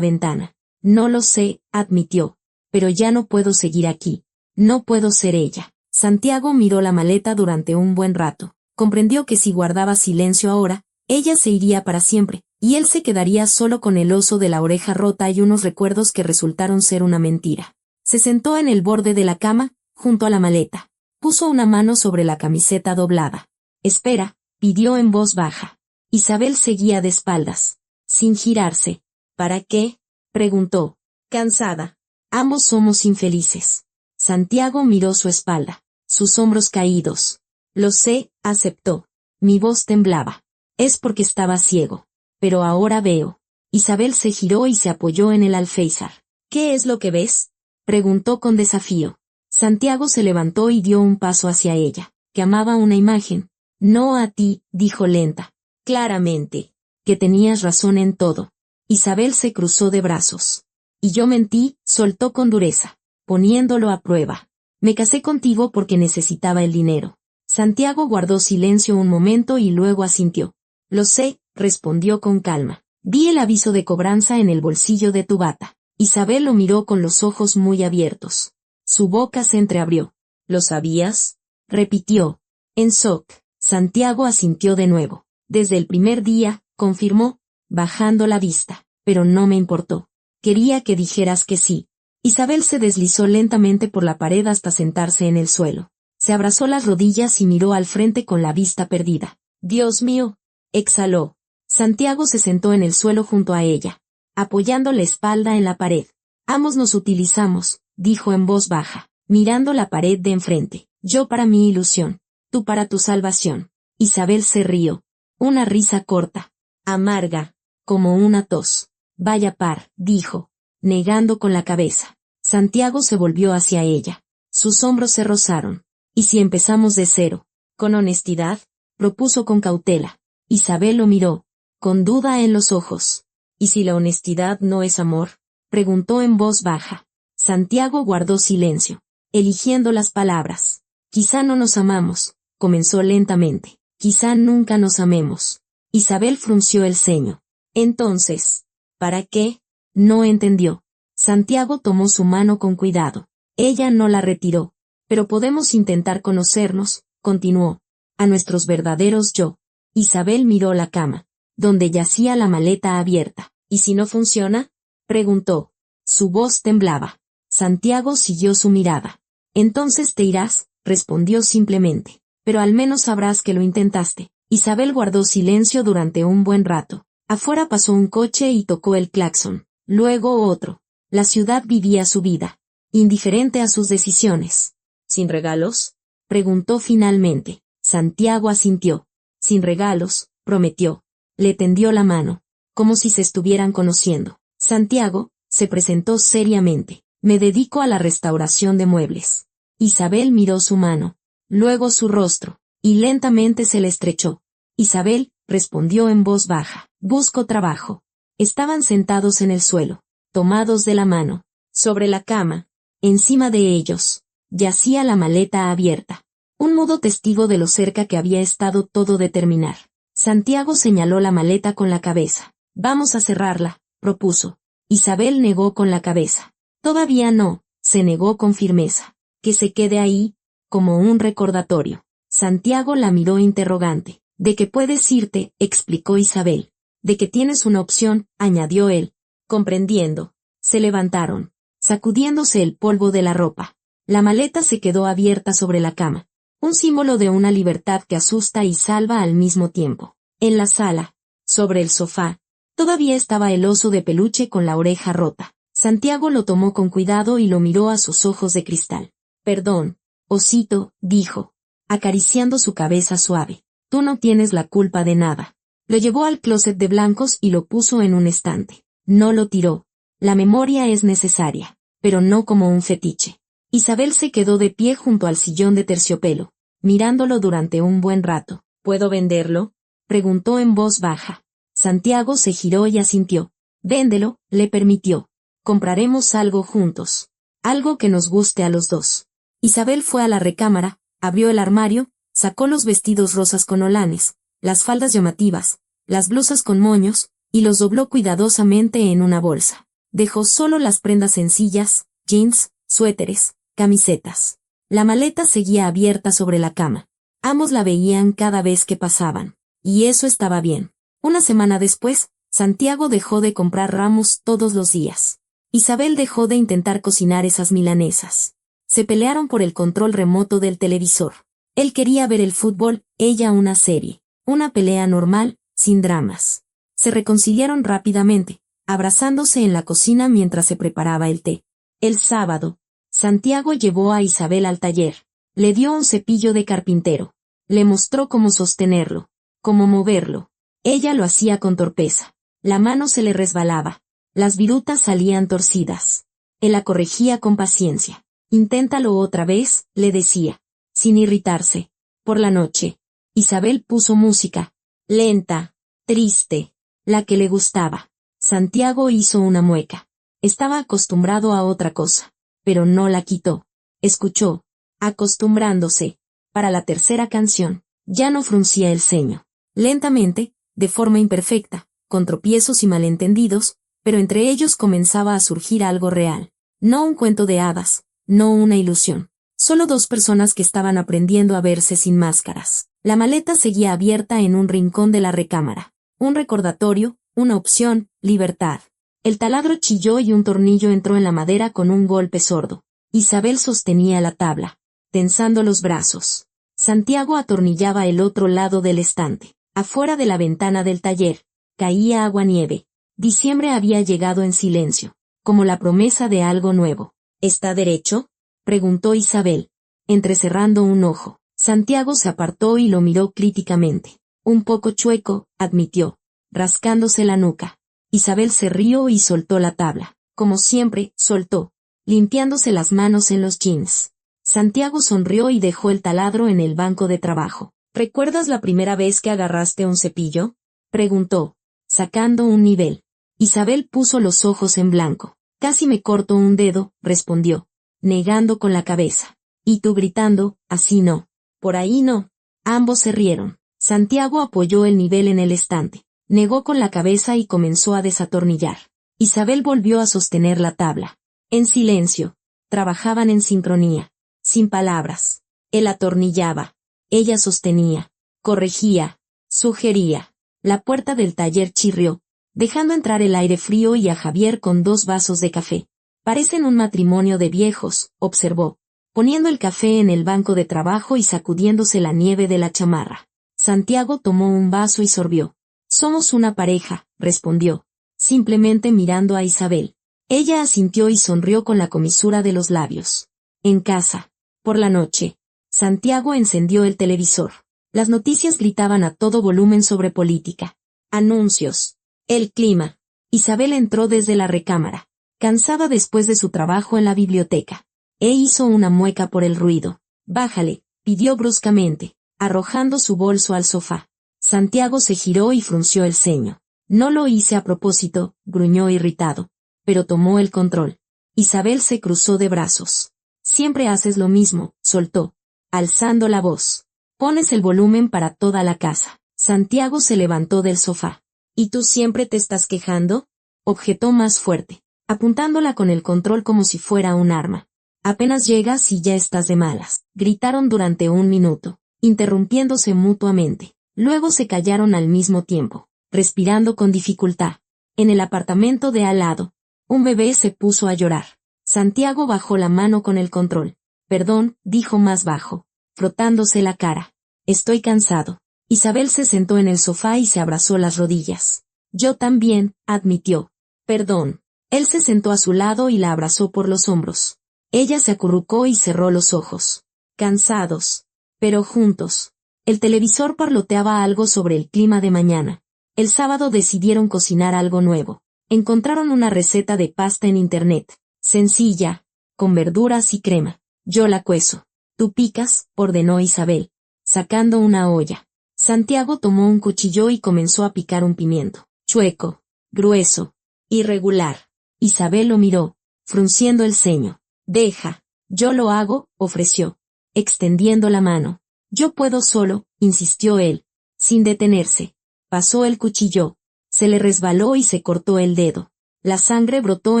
ventana. No lo sé, admitió, pero ya no puedo seguir aquí. No puedo ser ella. Santiago miró la maleta durante un buen rato. Comprendió que si guardaba silencio ahora, ella se iría para siempre, y él se quedaría solo con el oso de la oreja rota y unos recuerdos que resultaron ser una mentira. Se sentó en el borde de la cama, junto a la maleta. Puso una mano sobre la camiseta doblada. Espera, pidió en voz baja. Isabel seguía de espaldas, sin girarse. ¿Para qué?, preguntó. Cansada. Ambos somos infelices. Santiago miró su espalda, sus hombros caídos. Lo sé, aceptó. Mi voz temblaba. Es porque estaba ciego. Pero ahora veo. Isabel se giró y se apoyó en el alféizar. ¿Qué es lo que ves?, preguntó con desafío. Santiago se levantó y dio un paso hacia ella, que amaba una imagen. No a ti, dijo lenta. Claramente. Que tenías razón en todo. Isabel se cruzó de brazos. Y yo mentí, soltó con dureza, poniéndolo a prueba. Me casé contigo porque necesitaba el dinero. Santiago guardó silencio un momento y luego asintió. Lo sé, respondió con calma. Vi el aviso de cobranza en el bolsillo de tu bata. Isabel lo miró con los ojos muy abiertos. Su boca se entreabrió. ¿Lo sabías?, repitió. En shock. Santiago asintió de nuevo. Desde el primer día, confirmó, bajando la vista. Pero no me importó. Quería que dijeras que sí. Isabel se deslizó lentamente por la pared hasta sentarse en el suelo. Se abrazó las rodillas y miró al frente con la vista perdida. Dios mío, exhaló. Santiago se sentó en el suelo junto a ella, apoyando la espalda en la pared. Ambos nos utilizamos, dijo en voz baja, mirando la pared de enfrente. Yo para mi ilusión, tú para tu salvación. Isabel se rió. Una risa corta, amarga, como una tos. Vaya par, dijo, negando con la cabeza. Santiago se volvió hacia ella. Sus hombros se rozaron. ¿Y si empezamos de cero? Con honestidad, propuso con cautela. Isabel lo miró, con duda en los ojos. ¿Y si la honestidad no es amor?, preguntó en voz baja. Santiago guardó silencio, eligiendo las palabras. Quizá no nos amamos, comenzó lentamente. Quizá nunca nos amemos. Isabel frunció el ceño. Entonces, ¿para qué? No entendió. Santiago tomó su mano con cuidado. Ella no la retiró. Pero podemos intentar conocernos, continuó. A nuestros verdaderos yo. Isabel miró la cama, donde yacía la maleta abierta. ¿Y si no funciona?, preguntó. Su voz temblaba. Santiago siguió su mirada. Entonces te irás, respondió simplemente. Pero al menos sabrás que lo intentaste. Isabel guardó silencio durante un buen rato. Afuera pasó un coche y tocó el claxon. Luego otro. La ciudad vivía su vida, indiferente a sus decisiones. ¿Sin regalos?, preguntó finalmente. Santiago asintió. Sin regalos, prometió. Le tendió la mano, como si se estuvieran conociendo. Santiago se presentó seriamente. Me dedico a la restauración de muebles. Isabel miró su mano, luego su rostro, y lentamente se le estrechó. Isabel respondió en voz baja. Busco trabajo. Estaban sentados en el suelo, tomados de la mano. Sobre la cama, encima de ellos, yacía la maleta abierta. Un mudo testigo de lo cerca que había estado todo de terminar. Santiago señaló la maleta con la cabeza. Vamos a cerrarla, propuso. Isabel negó con la cabeza. Todavía no, se negó con firmeza. Que se quede ahí, como un recordatorio. Santiago la miró interrogante. De que puedes irte, explicó Isabel. De que tienes una opción, añadió él. Comprendiendo. Se levantaron, sacudiéndose el polvo de la ropa. La maleta se quedó abierta sobre la cama. Un símbolo de una libertad que asusta y salva al mismo tiempo. En la sala, sobre el sofá, todavía estaba el oso de peluche con la oreja rota. Santiago lo tomó con cuidado y lo miró a sus ojos de cristal. Perdón, osito, dijo, acariciando su cabeza suave. Tú no tienes la culpa de nada. Lo llevó al closet de blancos y lo puso en un estante. No lo tiró. La memoria es necesaria, pero no como un fetiche. Isabel se quedó de pie junto al sillón de terciopelo, mirándolo durante un buen rato. ¿Puedo venderlo?, preguntó en voz baja. Santiago se giró y asintió. Véndelo, le permitió. Compraremos algo juntos. Algo que nos guste a los dos. Isabel fue a la recámara, abrió el armario, sacó los vestidos rosas con holanes, las faldas llamativas, las blusas con moños, y los dobló cuidadosamente en una bolsa. Dejó solo las prendas sencillas, jeans, suéteres, camisetas. La maleta seguía abierta sobre la cama. Ambos la veían cada vez que pasaban. Y eso estaba bien. Una semana después, Santiago dejó de comprar ramos todos los días. Isabel dejó de intentar cocinar esas milanesas. Se pelearon por el control remoto del televisor. Él quería ver el fútbol, ella una serie. Una pelea normal, sin dramas. Se reconciliaron rápidamente, abrazándose en la cocina mientras se preparaba el té. El sábado, Santiago llevó a Isabel al taller. Le dio un cepillo de carpintero. Le mostró cómo sostenerlo, cómo moverlo. Ella lo hacía con torpeza. La mano se le resbalaba. Las virutas salían torcidas. Él la corregía con paciencia. Inténtalo otra vez, le decía, sin irritarse. Por la noche, Isabel puso música, lenta, triste, la que le gustaba. Santiago hizo una mueca. Estaba acostumbrado a otra cosa, pero no la quitó. Escuchó, acostumbrándose. Para la tercera canción, ya no fruncía el ceño. Lentamente, de forma imperfecta, con tropiezos y malentendidos, pero entre ellos comenzaba a surgir algo real. No un cuento de hadas, no una ilusión. Solo dos personas que estaban aprendiendo a verse sin máscaras. La maleta seguía abierta en un rincón de la recámara. Un recordatorio, una opción, libertad. El taladro chilló y un tornillo entró en la madera con un golpe sordo. Isabel sostenía la tabla, tensando los brazos. Santiago atornillaba el otro lado del estante. Afuera de la ventana del taller, caía agua-nieve. Diciembre había llegado en silencio, como la promesa de algo nuevo. ¿Está derecho?, preguntó Isabel, entrecerrando un ojo. Santiago se apartó y lo miró críticamente. Un poco chueco, admitió, rascándose la nuca. Isabel se rió y soltó la tabla. Como siempre, soltó, limpiándose las manos en los jeans. Santiago sonrió y dejó el taladro en el banco de trabajo. ¿Recuerdas la primera vez que agarraste un cepillo?, preguntó, sacando un nivel. Isabel puso los ojos en blanco. Casi me corto un dedo, respondió, negando con la cabeza. Y tú gritando, así no. Por ahí no. Ambos se rieron. Santiago apoyó el nivel en el estante. Negó con la cabeza y comenzó a desatornillar. Isabel volvió a sostener la tabla. En silencio. Trabajaban en sincronía. Sin palabras. Él atornillaba. Ella sostenía. Corregía. Sugería. La puerta del taller chirrió, dejando entrar el aire frío y a Javier con 2 vasos de café. Parecen un matrimonio de viejos, observó, poniendo el café en el banco de trabajo y sacudiéndose la nieve de la chamarra. Santiago tomó un vaso y sorbió. Somos una pareja, respondió, simplemente mirando a Isabel. Ella asintió y sonrió con la comisura de los labios. En casa, por la noche, Santiago encendió el televisor. Las noticias gritaban a todo volumen sobre política. Anuncios. El clima. Isabel entró desde la recámara, cansada después de su trabajo en la biblioteca. Hizo una mueca por el ruido. Bájale, pidió bruscamente, arrojando su bolso al sofá. Santiago se giró y frunció el ceño. No lo hice a propósito, gruñó irritado, pero tomó el control. Isabel se cruzó de brazos. Siempre haces lo mismo, soltó, alzando la voz. Pones el volumen para toda la casa. Santiago se levantó del sofá. ¿Y tú siempre te estás quejando?, objetó más fuerte, apuntándola con el control como si fuera un arma. Apenas llegas y ya estás de malas. Gritaron durante 1 minuto, interrumpiéndose mutuamente. Luego se callaron al mismo tiempo, respirando con dificultad. En el apartamento de al lado, un bebé se puso a llorar. Santiago bajó la mano con el control. Perdón, dijo más bajo, frotándose la cara. Estoy cansado. Isabel se sentó en el sofá y se abrazó las rodillas. Yo también, admitió. Perdón. Él se sentó a su lado y la abrazó por los hombros. Ella se acurrucó y cerró los ojos. Cansados, pero juntos. El televisor parloteaba algo sobre el clima de mañana. El sábado decidieron cocinar algo nuevo. Encontraron una receta de pasta en internet. Sencilla, con verduras y crema. Yo la cuezo. Tú picas, ordenó Isabel, sacando una olla. Santiago tomó un cuchillo y comenzó a picar un pimiento. Chueco, grueso, irregular. Isabel lo miró, frunciendo el ceño. Deja. Yo lo hago, ofreció, extendiendo la mano. Yo puedo solo, insistió él, sin detenerse. Pasó el cuchillo. Se le resbaló y se cortó el dedo. La sangre brotó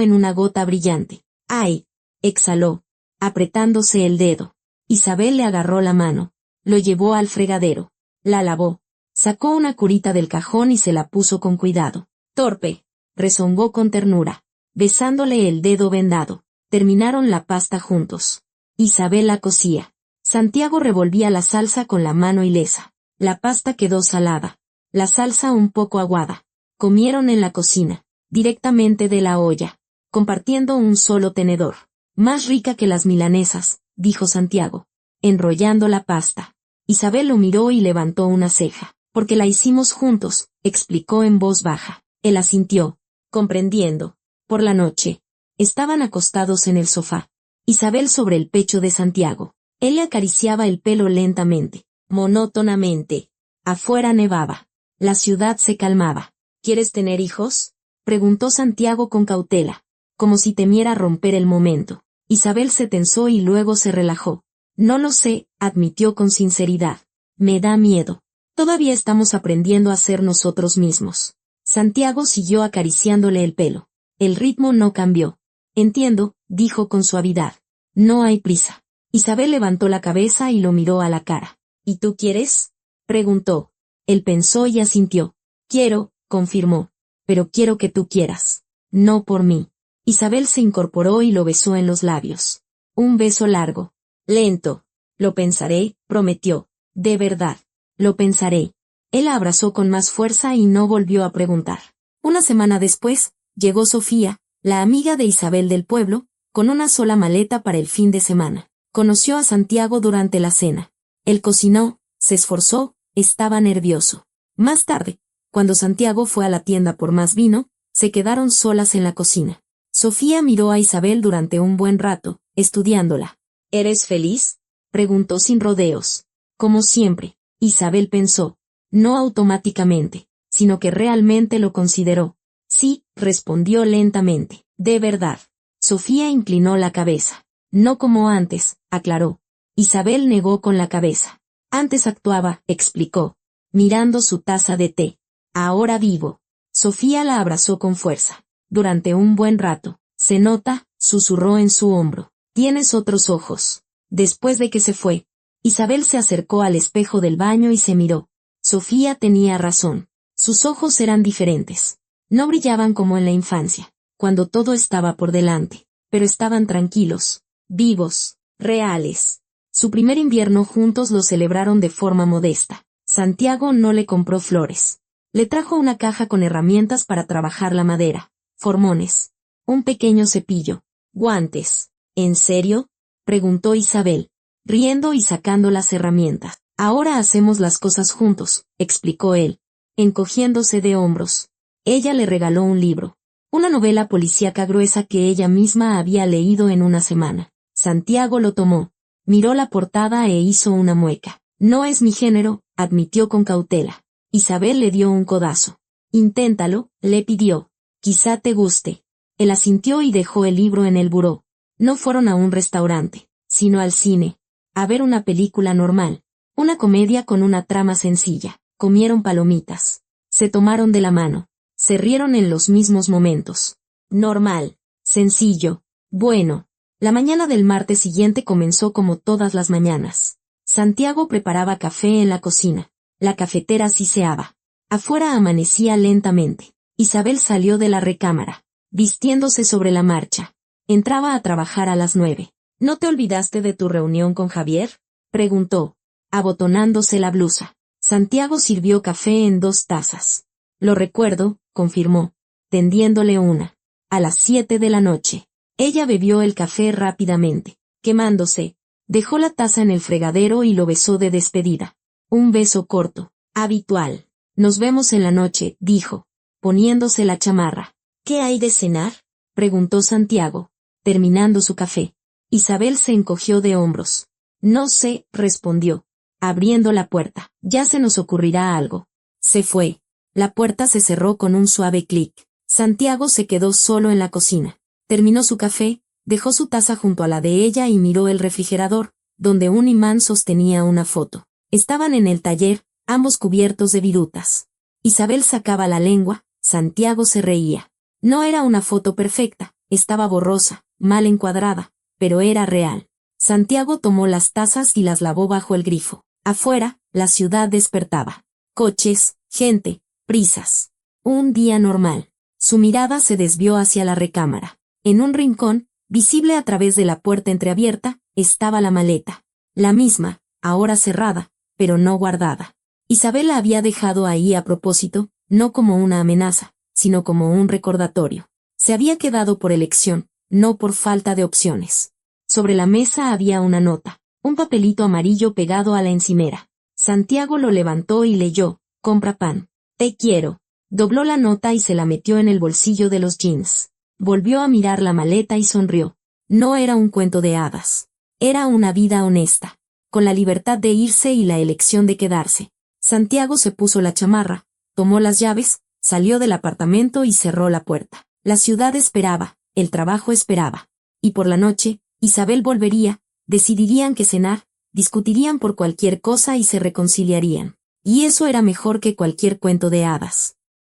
en una gota brillante. ¡Ay! Exhaló, apretándose el dedo. Isabel le agarró la mano. Lo llevó al fregadero. La lavó. Sacó una curita del cajón y se la puso con cuidado. Torpe, rezongó con ternura, besándole el dedo vendado. Terminaron la pasta juntos. Isabel la cocía. Santiago revolvía la salsa con la mano ilesa. La pasta quedó salada. La salsa un poco aguada. Comieron en la cocina, directamente de la olla, compartiendo un solo tenedor. Más rica que las milanesas, dijo Santiago, enrollando la pasta. Isabel lo miró y levantó una ceja. Porque la hicimos juntos, explicó en voz baja. Él asintió, comprendiendo. Por la noche, estaban acostados en el sofá. Isabel sobre el pecho de Santiago. Él le acariciaba el pelo lentamente, monótonamente. Afuera nevaba. La ciudad se calmaba. ¿Quieres tener hijos?, preguntó Santiago con cautela, como si temiera romper el momento. Isabel se tensó y luego se relajó. No lo sé, admitió con sinceridad. Me da miedo. Todavía estamos aprendiendo a ser nosotros mismos. Santiago siguió acariciándole el pelo. El ritmo no cambió. Entiendo, dijo con suavidad. No hay prisa. Isabel levantó la cabeza y lo miró a la cara. ¿Y tú quieres?, preguntó. Él pensó y asintió. Quiero, confirmó. Pero quiero que tú quieras. No por mí. Isabel se incorporó y lo besó en los labios. Un beso largo. Lento. Lo pensaré, prometió. De verdad. Lo pensaré. Él la abrazó con más fuerza y no volvió a preguntar. Una semana después, llegó Sofía, la amiga de Isabel del pueblo, con una sola maleta para el fin de semana. Conoció a Santiago durante la cena. Él cocinó, se esforzó, estaba nervioso. Más tarde, cuando Santiago fue a la tienda por más vino, se quedaron solas en la cocina. Sofía miró a Isabel durante un buen rato, estudiándola. ¿Eres feliz?, preguntó sin rodeos. Como siempre, Isabel pensó, no automáticamente, sino que realmente lo consideró. Sí, respondió lentamente. De verdad. Sofía inclinó la cabeza. No como antes, aclaró. Isabel negó con la cabeza. Antes actuaba, explicó, mirando su taza de té. Ahora vivo. Sofía la abrazó con fuerza. Durante un buen rato. Se nota, susurró en su hombro. Tienes otros ojos. Después de que se fue, Isabel se acercó al espejo del baño y se miró. Sofía tenía razón. Sus ojos eran diferentes. No brillaban como en la infancia, cuando todo estaba por delante, pero estaban tranquilos, vivos, reales. Su primer invierno juntos lo celebraron de forma modesta. Santiago no le compró flores. Le trajo una caja con herramientas para trabajar la madera, formones, un pequeño cepillo, guantes. ¿En serio?, preguntó Isabel, riendo y sacando las herramientas. Ahora hacemos las cosas juntos, explicó él, encogiéndose de hombros. Ella le regaló un libro, una novela policíaca gruesa que ella misma había leído en una semana. Santiago lo tomó, miró la portada e hizo una mueca. No es mi género, admitió con cautela. Isabel le dio un codazo. Inténtalo, le pidió. Quizá te guste. Él asintió y dejó el libro en el buró. No fueron a un restaurante, sino al cine, a ver una película normal, una comedia con una trama sencilla. Comieron palomitas. Se tomaron de la mano. Se rieron en los mismos momentos. Normal, sencillo, bueno. La mañana del martes siguiente comenzó como todas las mañanas. Santiago preparaba café en la cocina. La cafetera siseaba. Afuera amanecía lentamente. Isabel salió de la recámara, vistiéndose sobre la marcha. Entraba a trabajar a las 9. ¿No te olvidaste de tu reunión con Javier?, preguntó, abotonándose la blusa. Santiago sirvió café en 2 tazas. Lo recuerdo, confirmó, tendiéndole una. A las 7 de la noche. Ella bebió el café rápidamente, quemándose. Dejó la taza en el fregadero y lo besó de despedida. Un beso corto, habitual. Nos vemos en la noche, dijo, poniéndose la chamarra. ¿Qué hay de cenar?, preguntó Santiago, terminando su café. Isabel se encogió de hombros. No sé, respondió, abriendo la puerta. Ya se nos ocurrirá algo. Se fue. La puerta se cerró con un suave clic. Santiago se quedó solo en la cocina. Terminó su café, Dejó su taza junto a la de ella y miró el refrigerador, donde un imán sostenía una foto. Estaban en el taller, ambos cubiertos de virutas. Isabel sacaba la lengua, Santiago se reía. No era una foto perfecta, estaba borrosa, mal encuadrada, pero era real. Santiago tomó las tazas y las lavó bajo el grifo. Afuera, la ciudad despertaba. Coches, gente, prisas. Un día normal. Su mirada se desvió hacia la recámara. En un rincón, visible a través de la puerta entreabierta, estaba la maleta. La misma, ahora cerrada, pero no guardada. Isabel la había dejado ahí a propósito, no como una amenaza, sino como un recordatorio. Se había quedado por elección, no por falta de opciones. Sobre la mesa había una nota, un papelito amarillo pegado a la encimera. Santiago lo levantó y leyó: compra pan. Te quiero. Dobló la nota y se la metió en el bolsillo de los jeans. Volvió a mirar la maleta y sonrió. No era un cuento de hadas. Era una vida honesta, con la libertad de irse y la elección de quedarse. Santiago se puso la chamarra, tomó las llaves, salió del apartamento y cerró la puerta. La ciudad esperaba, el trabajo esperaba. Y por la noche, Isabel volvería, decidirían qué cenar, discutirían por cualquier cosa y se reconciliarían. Y eso era mejor que cualquier cuento de hadas.